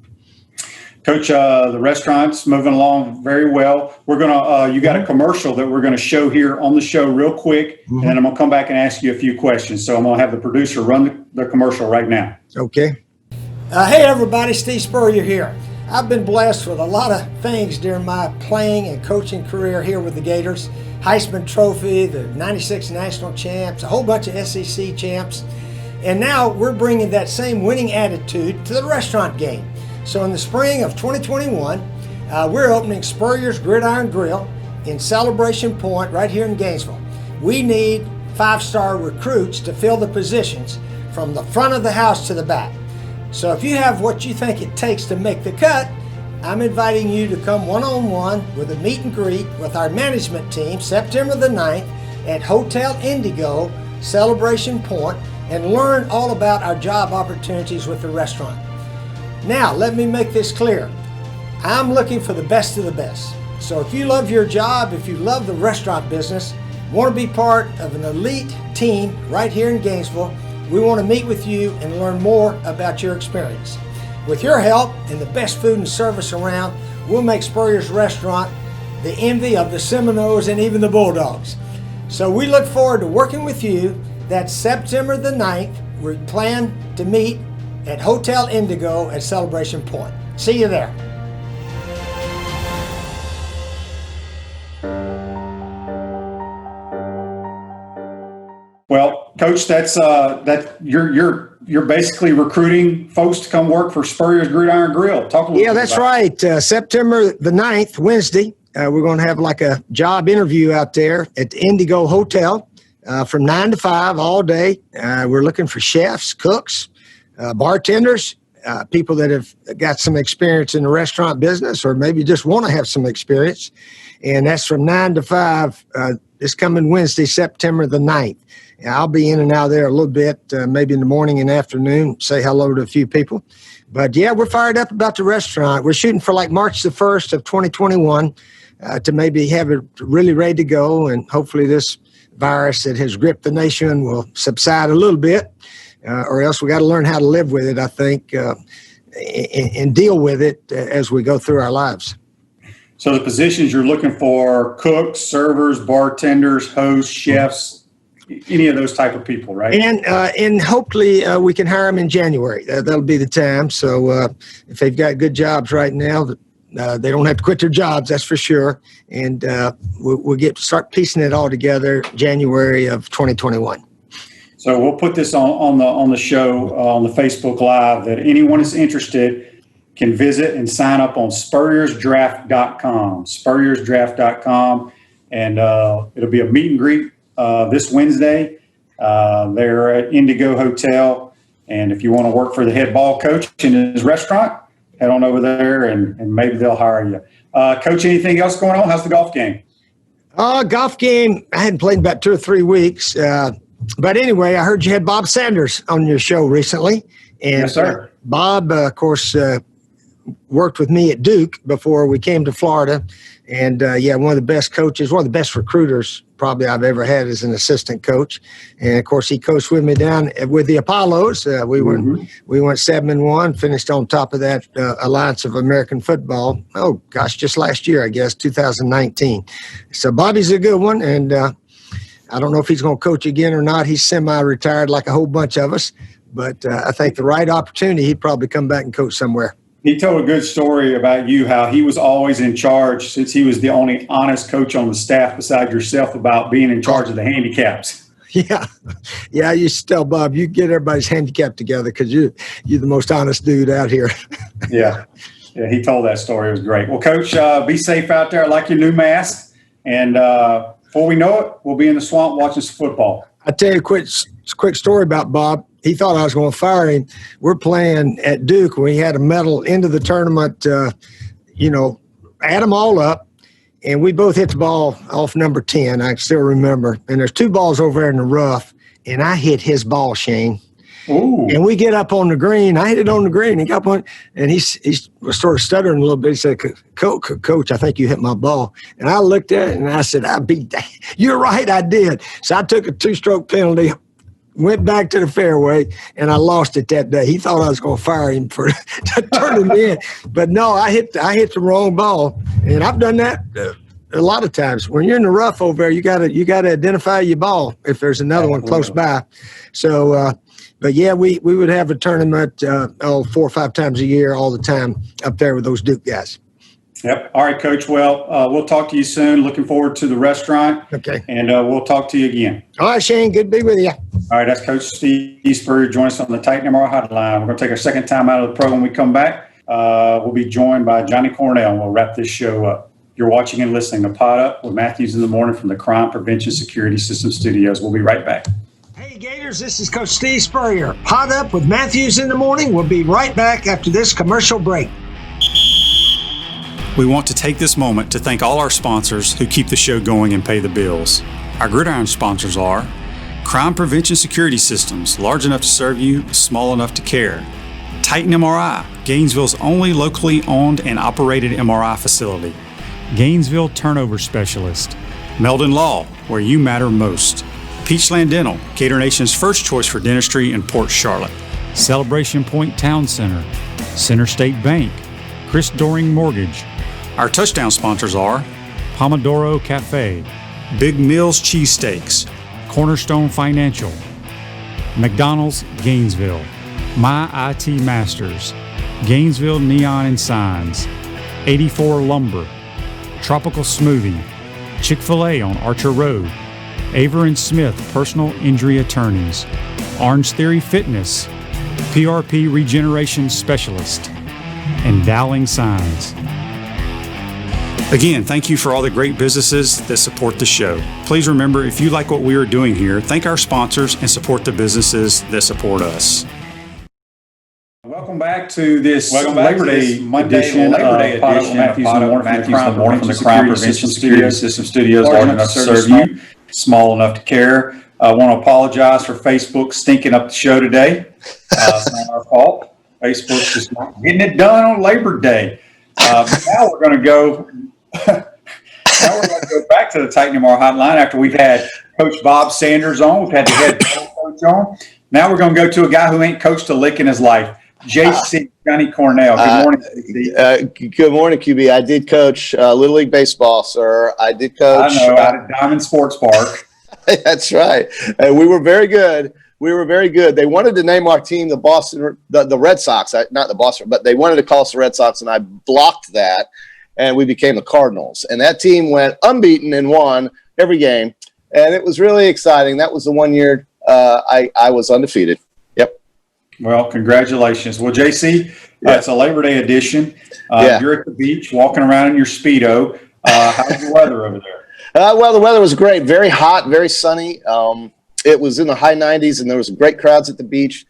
S2: Coach, the restaurant's moving along very well. We're gonna you got a commercial that we're gonna show here on the show real quick, and then I'm gonna come back and ask you a few questions. So I'm gonna have the producer run the commercial right now.
S4: Okay.
S7: Hey everybody, Steve Spurrier here. I've been blessed with a lot of things during my playing and coaching career here with the Gators. Heisman Trophy, the 96 national champs, a whole bunch of SEC champs. And now we're bringing that same winning attitude to the restaurant game. So in the spring of 2021, we're opening Spurrier's Gridiron Grill in Celebration Point right here in Gainesville. We need 5-star recruits to fill the positions from the front of the house to the back. So if you have what you think it takes to make the cut, I'm inviting you to come one-on-one with a meet and greet with our management team September the 9th at Hotel Indigo, Celebration Point, and learn all about our job opportunities with the restaurant. Now, let me make this clear. I'm looking for the best of the best. So if you love your job, if you love the restaurant business, want to be part of an elite team right here in Gainesville, we want to meet with you and learn more about your experience. With your help and the best food and service around, we'll make Spurrier's restaurant the envy of the Seminoles and even the Bulldogs. So we look forward to working with you. That's September the 9th. We plan to meet at Hotel Indigo at Celebration Point. See you there.
S2: Well, Coach, that's you're basically recruiting folks to come work for Spurrier's Gridiron Grill. Talk a little bit
S4: Yeah, that's right. September the 9th, Wednesday, we're going to have like a job interview out there at the Indigo Hotel from 9 to 5 all day. We're looking for chefs, cooks, bartenders, people that have got some experience in the restaurant business or maybe just want to have some experience. And that's from 9 to 5 this coming Wednesday, September the 9th. I'll be in and out there a little bit, maybe in the morning and afternoon, say hello to a few people. But, yeah, we're fired up about the restaurant. We're shooting for like March the 1st of 2021 to maybe have it really ready to go, and hopefully this virus that has gripped the nation will subside a little bit, or else we got to learn how to live with it, I think, and deal with it as we go through our lives.
S2: So the positions you're looking for, cooks, servers, bartenders, hosts, chefs, any of those type of people, right?
S4: And hopefully we can hire them in January. That'll be the time. So if they've got good jobs right now, they don't have to quit their jobs, that's for sure. And we'll start piecing it all together January of 2021.
S2: So we'll put this on the show on the Facebook Live that anyone is interested can visit and sign up on spurriersdraft.com, spurriersdraft.com, and it'll be a meet and greet this Wednesday. They're at Indigo Hotel, and if you want to work for the head ball coach in his restaurant, head on over there and maybe they'll hire you. Coach, anything else going on? How's the golf game?
S4: Golf game, I hadn't played in about 2 or 3 weeks. But anyway, I heard you had Bob Sanders on your show recently. And
S2: yes, sir.
S4: Bob, of course, worked with me at Duke before we came to Florida. And, one of the best coaches, one of the best recruiters probably I've ever had as an assistant coach. And, of course, he coached with me down with the Apollos. We went 7-1, finished on top of that Alliance of American Football. Oh, gosh, just last year, I guess, 2019. So Bobby's a good one, and I don't know if he's going to coach again or not. He's semi-retired like a whole bunch of us. But I think the right opportunity, he'd probably come back and coach somewhere.
S2: He told a good story about you, how he was always in charge since he was the only honest coach on the staff beside yourself about being in charge of the handicaps.
S4: Yeah. I used to tell Bob, you get everybody's handicap together because you're the most honest dude out here.
S2: Yeah, he told that story. It was great. Well, Coach, be safe out there. I like your new mask. And before we know it, we'll be in the swamp watching some football.
S4: I'll tell you a quick story about Bob. He thought I was going to fire him. We're playing at Duke. We had a medal into the tournament, add them all up, and we both hit the ball off number 10. I still remember. And there's 2 balls over there in the rough, and I hit his ball, Shane.
S2: Ooh.
S4: And we get up on the green. I hit it on the green. He got up on, and he was sort of stuttering a little bit. He said, Coach, I think you hit my ball. And I looked at it, and I said, I beat that. You're right, I did. So I took a 2-stroke penalty, went back to the fairway, and I lost it that day. He thought I was going to fire him for turning me in. But no, I hit the wrong ball. And I've done that a lot of times. When you're in the rough over there, you got to identify your ball if there's another one close by. So, but yeah, we would have a tournament 4 or 5 times a year, all the time up there with those Duke guys.
S2: Yep. All right, Coach. Well, we'll talk to you soon. Looking forward to the restaurant.
S4: Okay.
S2: And we'll talk to you again.
S4: All right, Shane. Good to be with you.
S2: All right. That's Coach Steve Spurrier. Join us on the Titan MRI Hotline. We're going to take our second time out of the program. When we come back, we'll be joined by Johnny Cornell, and we'll wrap this show up. You're watching and listening to PodUp with Matthews in the Morning from the Crime Prevention Security System Studios. We'll be right back.
S7: Hey, Gators, this is Coach Steve Spurrier. PodUp with Matthews in the Morning. We'll be right back after this commercial break.
S5: We want to take this moment to thank all our sponsors who keep the show going and pay the bills. Our Gridiron sponsors are Crime Prevention Security Systems, large enough to serve you, small enough to care. Titan MRI, Gainesville's only locally owned and operated MRI facility.
S6: Gainesville Turnover Specialist.
S5: Meldon Law, where you matter most. Peachland Dental, Gator Nation's first choice for dentistry in Port Charlotte.
S6: Celebration Point Town Center. Center State Bank. Chris Doring Mortgage.
S5: Our touchdown sponsors are
S6: Pomodoro Cafe.
S5: Big Mills Cheesesteaks,
S6: Cornerstone Financial. McDonald's Gainesville. My IT Masters. Gainesville Neon and Signs. 84 Lumber. Tropical Smoothie. Chick-fil-A on Archer Road. Aver and Smith Personal Injury Attorneys. Orange Theory Fitness. PRP Regeneration Specialist. And Dowling Signs.
S5: Again, thank you for all the great businesses that support the show. Please remember, if you like what we are doing here, thank our sponsors and support the businesses that support us.
S2: Welcome back to this Labor Day edition of PodUp Matthews in the Morning from the Crime Prevention Security System Studios, large enough to serve you, small enough to care. I want to apologize for Facebook stinking up the show today. It's not our fault. Facebook's just not getting it done on Labor Day. Now we're going to go back to the Titan MR hotline after we've had Coach Bob Sanders on. We've had the head coach on. Now we're going to go to a guy who ain't coached a lick in his life, JC, Johnny Cornell. Good morning, JC.
S8: Good morning, QB. I did coach Little League Baseball, sir. I did coach.
S2: I know, out at Diamond Sports Park.
S8: That's right. And we were very good. They wanted to name our team the Red Sox, not the Boston, but they wanted to call us the Red Sox, and I blocked that, and we became the Cardinals. And that team went unbeaten and won every game, and it was really exciting. That was the 1 year I was undefeated. Yep.
S2: Well, congratulations. Well, JC, it's a Labor Day edition. You're at the beach, walking around in your Speedo. How's the weather over there?
S8: Well, the weather was great. Very hot, very sunny. It was in the high 90s, and there was great crowds at the beach.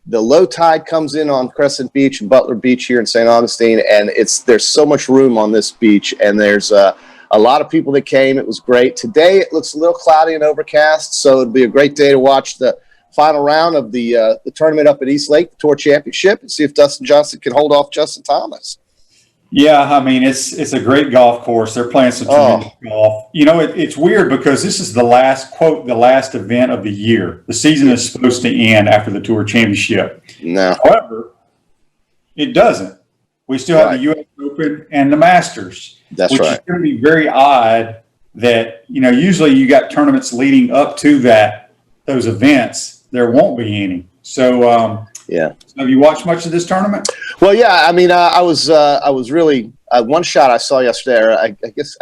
S8: The low tide comes in on Crescent Beach and Butler Beach here in St. Augustine, and there's so much room on this beach, and there's a lot of people that came. It was great. Today it looks a little cloudy and overcast, so it'll be a great day to watch the final round of the tournament up at East Lake, the Tour Championship, and see if Dustin Johnson can hold off Justin Thomas.
S2: Yeah, I mean, it's a great golf course. They're playing some tremendous golf. You know, it's weird because this is the last event of the year. The season is supposed to end after the Tour Championship.
S8: No.
S2: However, it doesn't. We still have the U.S. Open and the Masters.
S8: That's
S2: which
S8: right.
S2: is going to be very odd that, usually you got tournaments leading up to those events. There won't be any. So, have you watched much of this tournament?
S8: Well, yeah. I mean, I was really one shot I saw yesterday. I guess,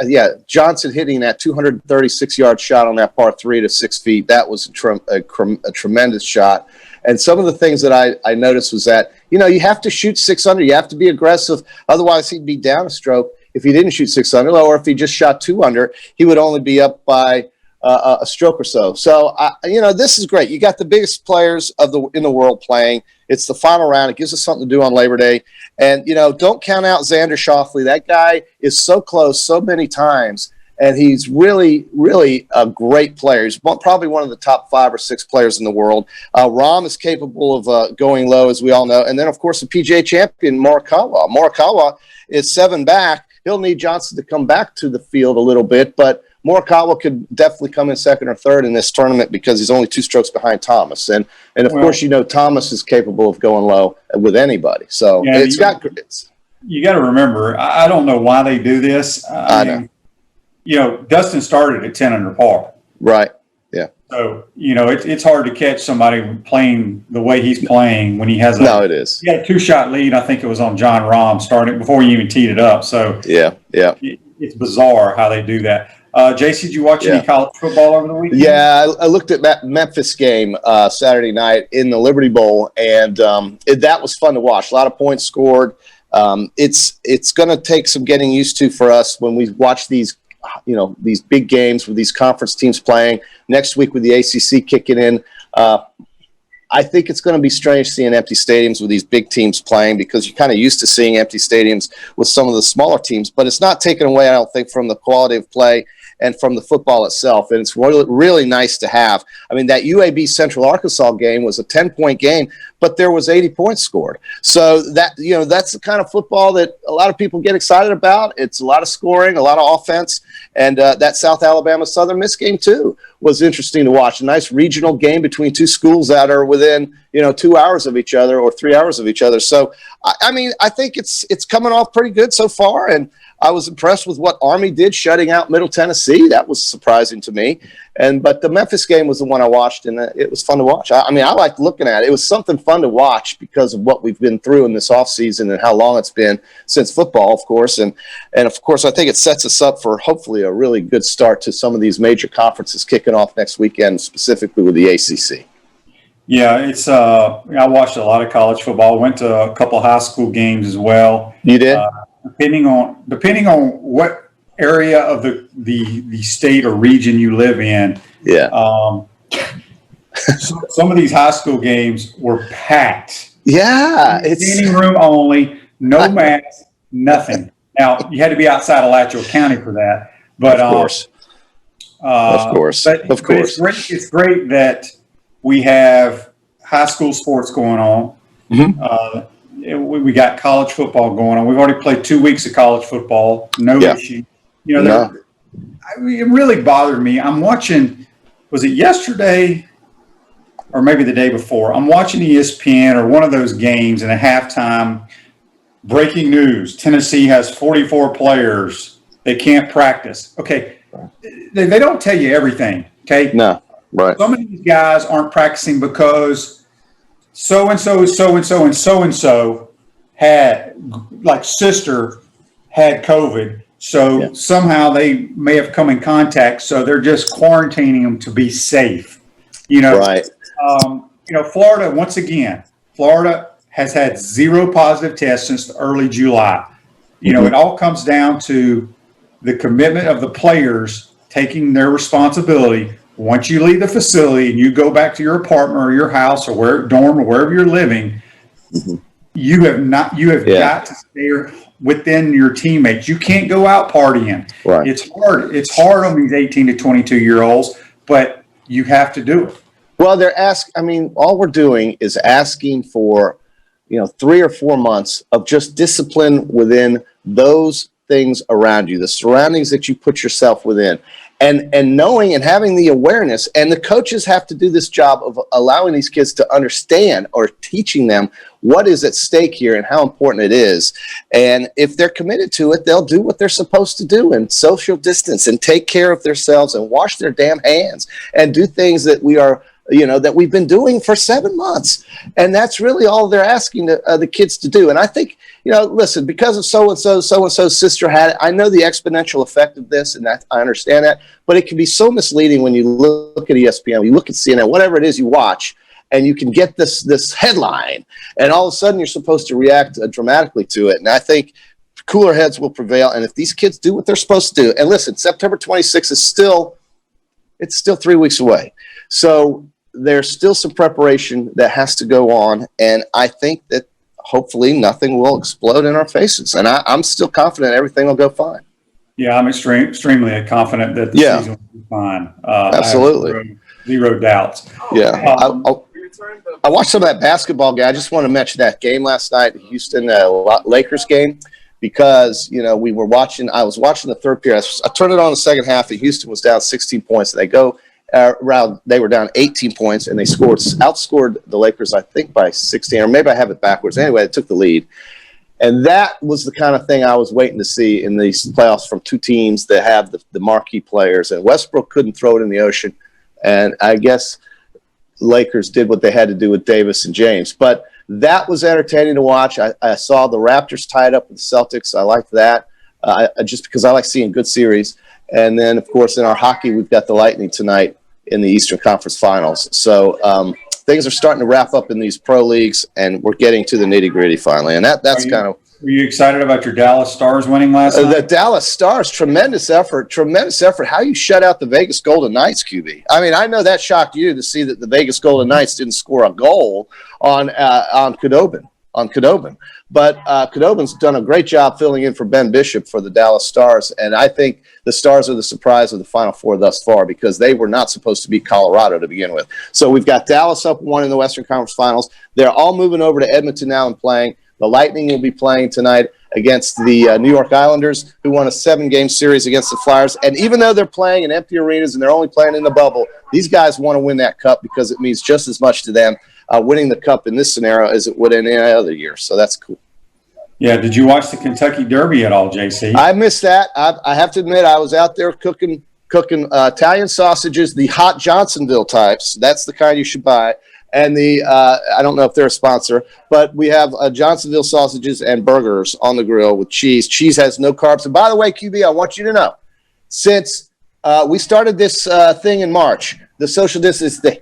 S8: Johnson hitting that 236-yard shot on that par 3 to 6 feet. That was a tremendous shot. And some of the things that I noticed was that you have to shoot 6 under. You have to be aggressive. Otherwise, he'd be down a stroke if he didn't shoot 6 under, or if he just shot 2 under, he would only be up by a stroke or so. So, this is great. You got the biggest players in the world playing. It's the final round. It gives us something to do on Labor Day. And, don't count out Xander Schauffele. That guy is so close so many times, and he's really, really a great player. He's probably one of the top 5 or 6 players in the world. Rahm is capable of going low, as we all know. And then, of course, the PGA champion, Morikawa. Morikawa is 7 back. He'll need Johnson to come back to the field a little bit, but Morikawa could definitely come in 2nd or 3rd in this tournament because he's only 2 strokes behind Thomas. And of course, Thomas is capable of going low with anybody. So
S2: you got to remember, I don't know why they do this. I know. Dustin started at 10 under par.
S8: Right. Yeah.
S2: So, it's hard to catch somebody playing the way he's playing when he has
S8: it is.
S2: He had a 2-shot lead. I think it was on John Rahm starting before he even teed it up. So it's bizarre how they do that. JC, did you watch any college football over the weekend?
S8: Yeah, I looked at that Memphis game Saturday night in the Liberty Bowl, and that was fun to watch. A lot of points scored. It's going to take some getting used to for us when we watch these big games with these conference teams playing. Next week with the ACC kicking in, I think it's going to be strange seeing empty stadiums with these big teams playing, because you're kind of used to seeing empty stadiums with some of the smaller teams. But it's not taken away, I don't think, from the quality of play and from the football itself. And it's really, really nice to have. I mean, that UAB Central Arkansas game was a 10-point game, but there was 80 points scored. So that, that's the kind of football that a lot of people get excited about. It's a lot of scoring, a lot of offense. And that South Alabama Southern Miss game, too, was interesting to watch. A nice regional game between two schools that are within, 2 hours of each other or 3 hours of each other. So, I mean, I think it's coming off pretty good so far. And I was impressed with what Army did, shutting out Middle Tennessee. That was surprising to me. But the Memphis game was the one I watched, and it was fun to watch. I mean, I liked looking at it. It was something fun to watch because of what we've been through in this offseason and how long it's been since football, of course. And of course, I think it sets us up for hopefully a really good start to some of these major conferences kicking off next weekend, specifically with the ACC.
S2: Yeah, it's I watched a lot of college football. Went to a couple high school games as well.
S8: You did?
S2: Depending on what area of the state or region you live in.
S8: Yeah.
S2: Some of these high school games were packed.
S8: Yeah. It's
S2: standing room only, no mats, nothing. Now, you had to be outside of Alachua County for that. But
S8: of course.
S2: But it's great that we have high school sports going on.
S8: Mm-hmm.
S2: We got college football going on. We've already played 2 weeks of college football. No issue. It really bothered me. I'm watching, was it yesterday or maybe the day before? I'm watching ESPN or one of those games, and at halftime, breaking news, Tennessee has 44 players. They can't practice. Okay. They don't tell you everything. Okay.
S8: No. Right.
S2: Some of these guys aren't practicing because so-and-so is so-and-so and so-and-so had, like sister had COVID. So somehow they may have come in contact. So they're just quarantining them to be safe.
S8: Right.
S2: Florida, once again, Florida has had 0 positive tests since early July. It all comes down to the commitment of the players taking their responsibility. Once you leave the facility and you go back to your apartment or your house or dorm or wherever you're living, you have got to stay within your teammates. You can't go out partying.
S8: Right.
S2: It's hard. It's hard on these 18 to 22-year-olds, but you have to do it.
S8: Well, all we're doing is asking for, 3 or 4 months of just discipline within those things around you, the surroundings that you put yourself within. And knowing and having the awareness, and the coaches have to do this job of allowing these kids to understand or teaching them what is at stake here and how important it is. And if they're committed to it, they'll do what they're supposed to do and social distance and take care of themselves and wash their damn hands and do things that that we've been doing for 7 months. And that's really all they're asking the kids to do. And I think, listen, because of so-and-so's sister had it, I know the exponential effect of this, and I understand that, but it can be so misleading when you look at ESPN, when you look at CNN, whatever it is you watch, and you can get this headline, and all of a sudden you're supposed to react dramatically to it. And I think cooler heads will prevail. And if these kids do what they're supposed to do, and listen, September 26th is still 3 weeks away. So there's still some preparation that has to go on. And I think that hopefully nothing will explode in our faces. And I'm still confident everything will go fine.
S2: Yeah, I'm extremely confident that the season will be fine.
S8: Absolutely.
S2: Zero doubts.
S8: Yeah. I watched some of that basketball game. I just want to mention that game last night, Houston Lakers game, because, I was watching the third period. I turned it on the second half, and Houston was down 16 points. And they were down 18 points, and they outscored the Lakers, I think, by 16, or maybe I have it backwards. Anyway, they took the lead. And that was the kind of thing I was waiting to see in these playoffs from two teams that have the marquee players. And Westbrook couldn't throw it in the ocean. And I guess Lakers did what they had to do with Davis and James. But that was entertaining to watch. I saw the Raptors tied up with the Celtics. I liked that just because I like seeing good series. And then, of course, in our hockey, we've got the Lightning tonight in the Eastern Conference Finals. So things are starting to wrap up in these pro leagues, and we're getting to the nitty-gritty finally. And that's kind of
S2: Were you excited about your Dallas Stars winning last night?
S8: The Dallas Stars, tremendous effort. How you shut out the Vegas Golden Knights, QB? I mean, I know that shocked you to see that the Vegas Golden Knights didn't score a goal on Khudobin. But Khudobin's done a great job filling in for Ben Bishop for the Dallas Stars, and I think the Stars are the surprise of the Final Four thus far because they were not supposed to beat Colorado to begin with. So we've got Dallas up 1 in the Western Conference Finals. They're all moving over to Edmonton now and playing. The Lightning will be playing tonight against the New York Islanders, who won a 7-game series against the Flyers. And even though they're playing in empty arenas and they're only playing in the bubble, these guys want to win that cup because it means just as much to them winning the cup in this scenario as it would in any other year. So that's cool.
S2: Yeah. Did you watch the Kentucky Derby at all, JC?
S8: I missed that. I have to admit, I was out there cooking Italian sausages, the hot Johnsonville types. That's the kind you should buy. And I don't know if they're a sponsor, but we have Johnsonville sausages and burgers on the grill with cheese. Cheese has no carbs. And by the way, QB, I want you to know, since we started this thing in March, the social distance thing,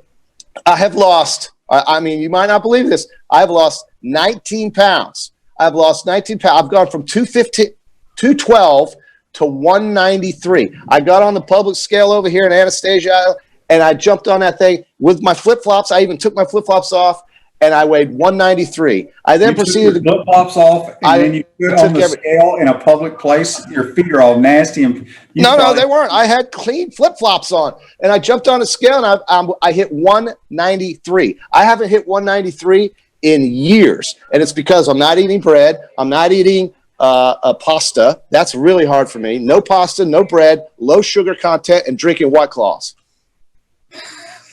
S8: I have lost, I mean, you might not believe this, I've lost 19 pounds. I've lost 19 pounds. I've gone from 212 to 193. I got on the public scale over here in Anastasia, and I jumped on that thing with my flip-flops. I even took my flip-flops off, and I weighed 193. I then proceeded to
S2: flip-flops off, and then you put on the scale in a public place. Your feet are all nasty. And
S8: no, they weren't. I had clean flip-flops on, and I jumped on the scale, and I hit 193. I haven't hit 193 in years, and it's because I'm not eating bread. I'm not eating pasta. That's really hard for me. No pasta, no bread, low sugar content, and drinking White Claws.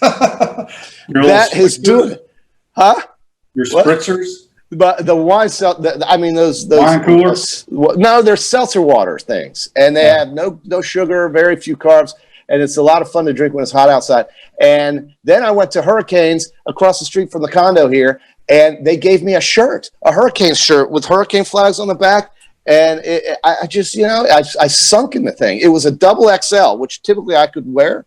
S8: That is doing it. Huh?
S2: Your spritzers?
S8: But the wine, I mean, those
S2: wine coolers?
S8: No, they're seltzer water things, and they have no sugar, very few carbs, and it's a lot of fun to drink when it's hot outside. And then I went to Hurricanes across the street from the condo here, and they gave me a Hurricane shirt with hurricane flags on the back. And I just, I sunk in the thing. It was a double XL, which typically I could wear.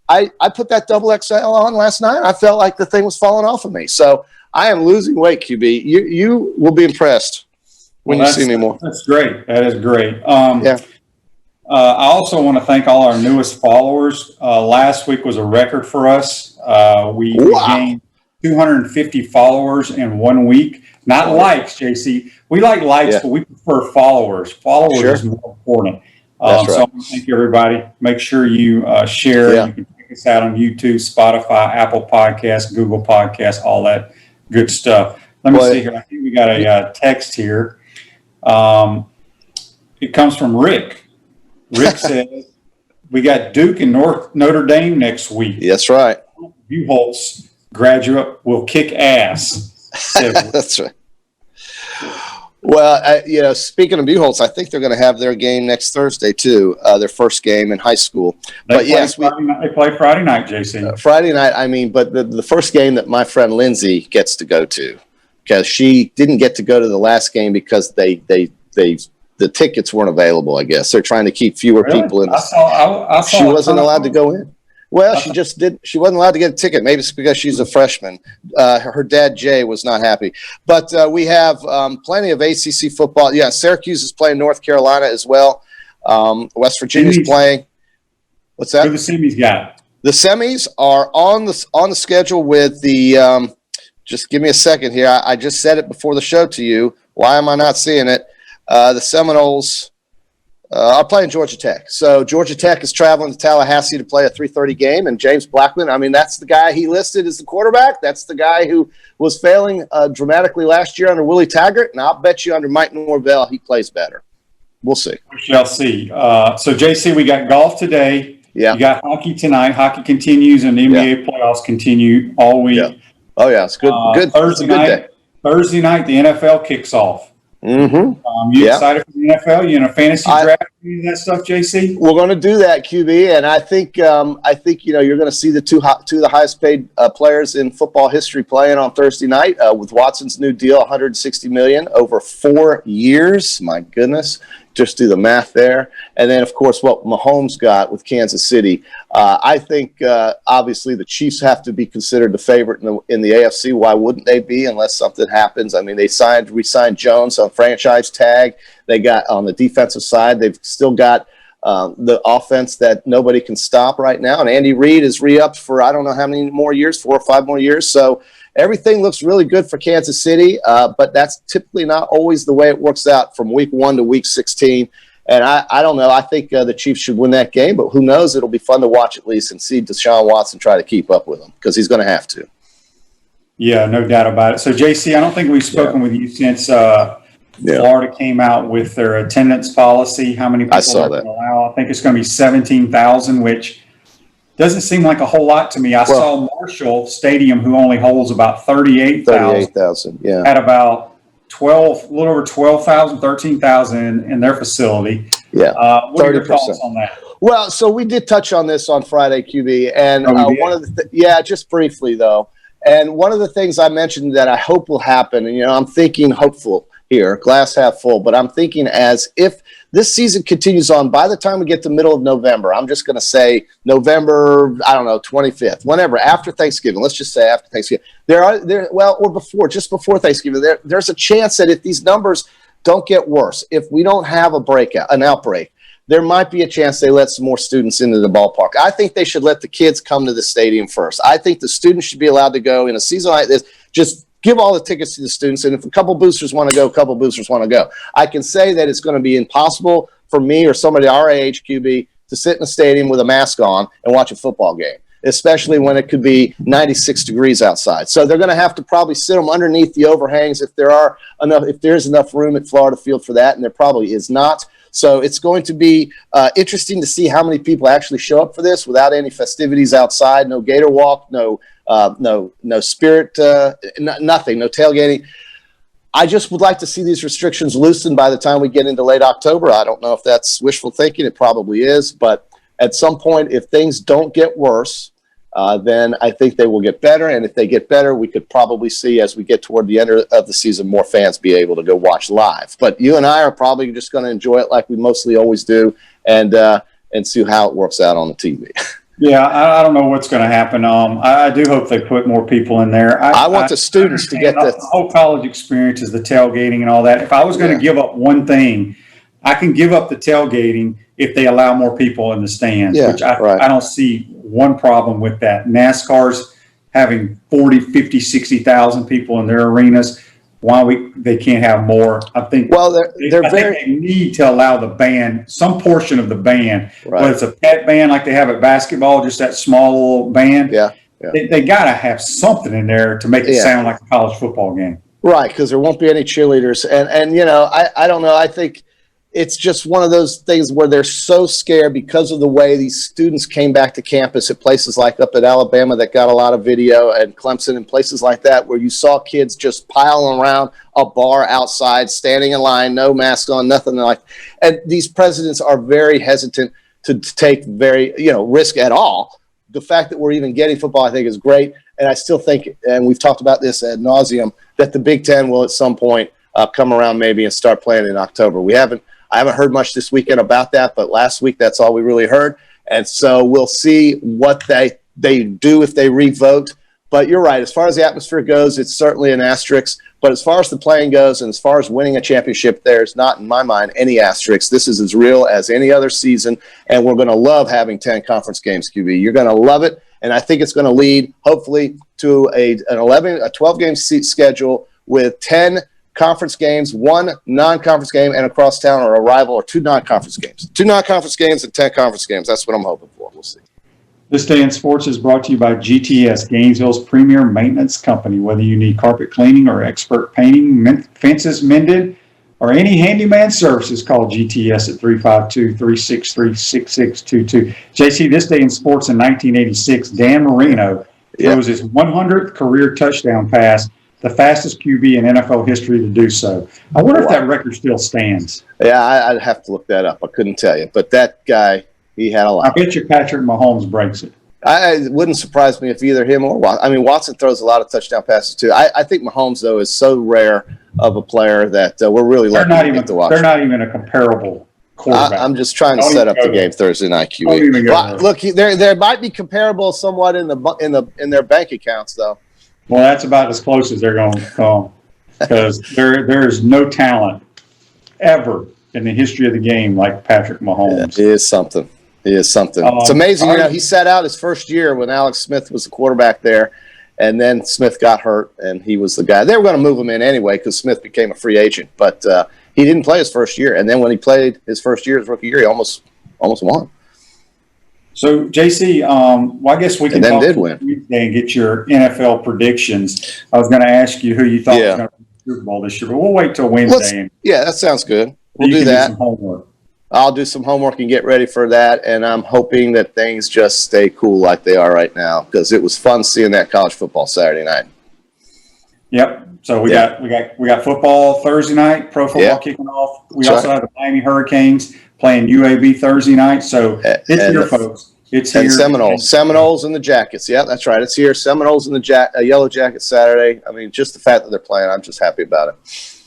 S8: I put that double XL on last night. I felt like the thing was falling off of me. So I am losing weight, QB. You will be impressed when you see me more.
S2: That's great. That is great. I also want to thank all our newest followers. Last week was a record for us. We gained 250 followers in 1 week. Not likes, JC. We like likes, but we prefer followers. Followers is more important. So I want to thank everybody. Make sure you share. You can check us out on YouTube, Spotify, Apple Podcasts, Google Podcasts, all that good stuff. Let me see here. I think we got a text here. It comes from Rick. Rick says, we got Duke and Notre Dame next week.
S8: That's right.
S2: Buchholz graduate will kick ass.
S8: That's right. Well, speaking of Buchholz, I think they're going to have their game next Thursday too. Their first game in high school.
S2: They play Friday night, JC.
S8: Friday night. I mean, but the first game that my friend Lindsay gets to go to, because she didn't get to go to the last game because the tickets weren't available. I guess they're trying to keep fewer people in. I saw she wasn't allowed to go in. Well, she just did. She wasn't allowed to get a ticket. Maybe it's because she's a freshman. Her dad, Jay, was not happy. But we have plenty of ACC football. Yeah, Syracuse is playing North Carolina as well. West Virginia's playing. What's that?
S2: Who the semis got?
S8: The semis are on the schedule with the. Just give me a second here. I just said it before the show to you. Why am I not seeing it? The Seminoles. are playing Georgia Tech. So Georgia Tech is traveling to Tallahassee to play a 3:30 game, and James Blackman, I mean, that's the guy he listed as the quarterback. That's the guy who was failing dramatically last year under Willie Taggart, and I'll bet you under Mike Norvell he plays better. We'll see.
S2: We shall see. So, JC, we got golf today.
S8: Yeah.
S2: You got hockey tonight. Hockey continues, and the NBA playoffs continue all week.
S8: Yeah. Oh, yeah. It's good. Good.
S2: Thursday
S8: it's a good
S2: night,
S8: day.
S2: Thursday night, the NFL kicks off.
S8: Mm-hmm.
S2: You excited for the NFL? You in a fantasy draft? Any of that stuff, JC?
S8: We're going to do that, QB, and I think you know you're going to see the two of the highest paid players in football history playing on Thursday night with Watson's new deal, $160 million over 4 years. My goodness, Just do the math there. And then, of course, what Mahomes got with Kansas City. I think, obviously, the Chiefs have to be considered the favorite in the AFC. Why wouldn't they be unless something happens? I mean, they re-signed Jones on franchise tag. They got on the defensive side. They've still got the offense that nobody can stop right now. And Andy Reid is re-upped for I don't know how many more years, 4 or 5 more years. So everything looks really good for Kansas City, but that's typically not always the way it works out from week 1 to week 16. And I don't know. I think the Chiefs should win that game, but who knows? It'll be fun to watch at least and see Deshaun Watson try to keep up with them because he's going to have to.
S2: Yeah, no doubt about it. So, JC, I don't think we've spoken with you since Florida came out with their attendance policy. How many people they're going to allow? I think it's going to be 17,000, which doesn't seem like a whole lot to me. I saw Marshall Stadium, who only holds about 38,000, at about a little over 12,000, 13,000 in their facility.
S8: Yeah.
S2: What are your thoughts on that?
S8: Well, so we did touch on this on Friday, QB, and one of the just briefly though. And one of the things I mentioned that I hope will happen, and I'm thinking hopeful here, glass half full, but I'm thinking as if this season continues on, by the time we get to middle of November, I'm just going to say November, I don't know, 25th, whenever, after Thanksgiving, let's just say after Thanksgiving, just before Thanksgiving, there's a chance that if these numbers don't get worse, if we don't have an outbreak, there might be a chance they let some more students into the ballpark. I think they should let the kids come to the stadium first. I think the students should be allowed to go in a season like this, just give all the tickets to the students, and if a couple boosters want to go, a couple boosters want to go. I can say that it's going to be impossible for me or somebody our age, QB, to sit in a stadium with a mask on and watch a football game, especially when it could be 96 degrees outside. So they're going to have to probably sit them underneath the overhangs if there's enough room at Florida Field for that, and there probably is not. So it's going to be interesting to see how many people actually show up for this without any festivities outside, no Gator Walk, no spirit, nothing, no tailgating. I just would like to see these restrictions loosened by the time we get into late October. I don't know if that's wishful thinking. It probably is. But at some point, if things don't get worse, then I think they will get better. And if they get better, we could probably see as we get toward the end of the season, more fans be able to go watch live. But you and I are probably just going to enjoy it like we mostly always do and see how it works out on the TV.
S2: Yeah, I don't know what's going to happen. I do hope they put more people in there.
S8: I want the students to get
S2: the whole college experience is the tailgating and all that. If I was going to give up one thing, I can give up the tailgating if they allow more people in the stands, which I don't see one problem with that. NASCAR's having 40, 50, 60,000 people in their arenas. Why they can't have more? I think they need to allow the band, some portion of the band, whether it's a pet band like they have at basketball, just that small little band. They got to have something in there to make it sound like a college football game.
S8: Right, because there won't be any cheerleaders. And I don't know. I think it's just one of those things where they're so scared because of the way these students came back to campus at places like up at Alabama that got a lot of video, and Clemson and places like that, where you saw kids just piling around a bar outside, standing in line, no mask on, nothing like. And these presidents are very hesitant to take risk at all. The fact that we're even getting football, I think, is great. And I still think, and we've talked about this ad nauseum, that the Big Ten will at some point come around maybe and start playing in October. I haven't heard much this weekend about that, but last week that's all we really heard. And so we'll see what they do if they re-vote. But you're right. As far as the atmosphere goes, it's certainly an asterisk. But as far as the playing goes and as far as winning a championship, there's not, in my mind, any asterisk. This is as real as any other season, and we're going to love having 10 conference games, QB. You're going to love it, and I think it's going to lead, hopefully, to a 12-game schedule with 10 conference games, 1 non-conference game, and across town or a rival, or 2 non-conference games. 2 non-conference games and 10 conference games. That's what I'm hoping for. We'll see.
S2: This Day in Sports is brought to you by GTS, Gainesville's premier maintenance company. Whether you need carpet cleaning or expert painting, fences mended, or any handyman services, call GTS at 352-363-6622. JC, this day in sports in 1986, Dan Marino throws his 100th career touchdown pass, the fastest QB in NFL history to do so. I wonder if that record still stands.
S8: Yeah, I'd have to look that up. I couldn't tell you. But that guy, he had a lot.
S2: I bet you Patrick Mahomes breaks it.
S8: It wouldn't surprise me if either him or Watson. I mean, Watson throws a lot of touchdown passes too. I think Mahomes, though, is so rare of a player that we're really lucky to get to watch.
S2: They're not even a comparable quarterback.
S8: I'm just trying to set up the game Thursday night, QB. Well, look, there might be comparable somewhat in their bank accounts, though.
S2: Well, that's about as close as they're going to come, because there is no talent ever in the history of the game like Patrick Mahomes.
S8: Yeah, it is something. It's amazing. He sat out his first year when Alex Smith was the quarterback there, and then Smith got hurt, and he was the guy. They were going to move him in anyway because Smith became a free agent, but he didn't play his first year. And then when he played his first year, his rookie year, he almost won.
S2: So, JC, I guess we can talk Tuesday and get your NFL predictions. I was going to ask you who you thought was going to win the Super Bowl this year, but we'll wait till Wednesday.
S8: That sounds good. We'll do that. Do some homework. I'll do some homework and get ready for that, and I'm hoping that things just stay cool like they are right now, because it was fun seeing that college football Saturday night.
S2: Yep. So we got football Thursday night, pro football kicking off. We also have the Miami Hurricanes playing UAB Thursday night. So it's here, folks. It's here.
S8: Seminoles and the Jackets. Yeah, that's right. It's here. Seminoles and the Yellow Jackets Saturday. I mean, just the fact that they're playing, I'm just happy about it.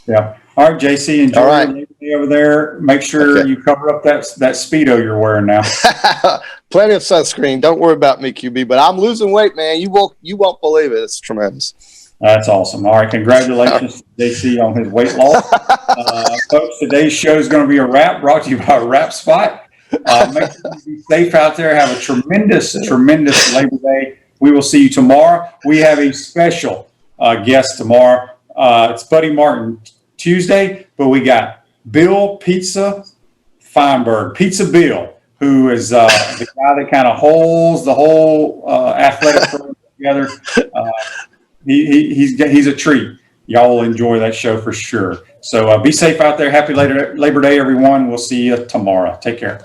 S2: Yeah. All right, JC, enjoy your day over there. Make sure you cover up that Speedo you're wearing now.
S8: Plenty of sunscreen. Don't worry about me, QB. But I'm losing weight, man. You won't believe it. It's tremendous.
S2: That's awesome. All right, congratulations to JC on his weight loss. Folks, today's show is going to be a wrap, brought to you by Wrap Spot. Make sure you be safe out there. Have a tremendous Labor Day. We will see you tomorrow. We have a special guest tomorrow. It's Buddy Martin Tuesday, but we got Bill Pizza Feinberg, Pizza Bill, who is the guy that kind of holds the whole athletic program together. He's a treat. Y'all will enjoy that show for sure. So be safe out there. Happy Labor Day, everyone. We'll see you tomorrow. Take care.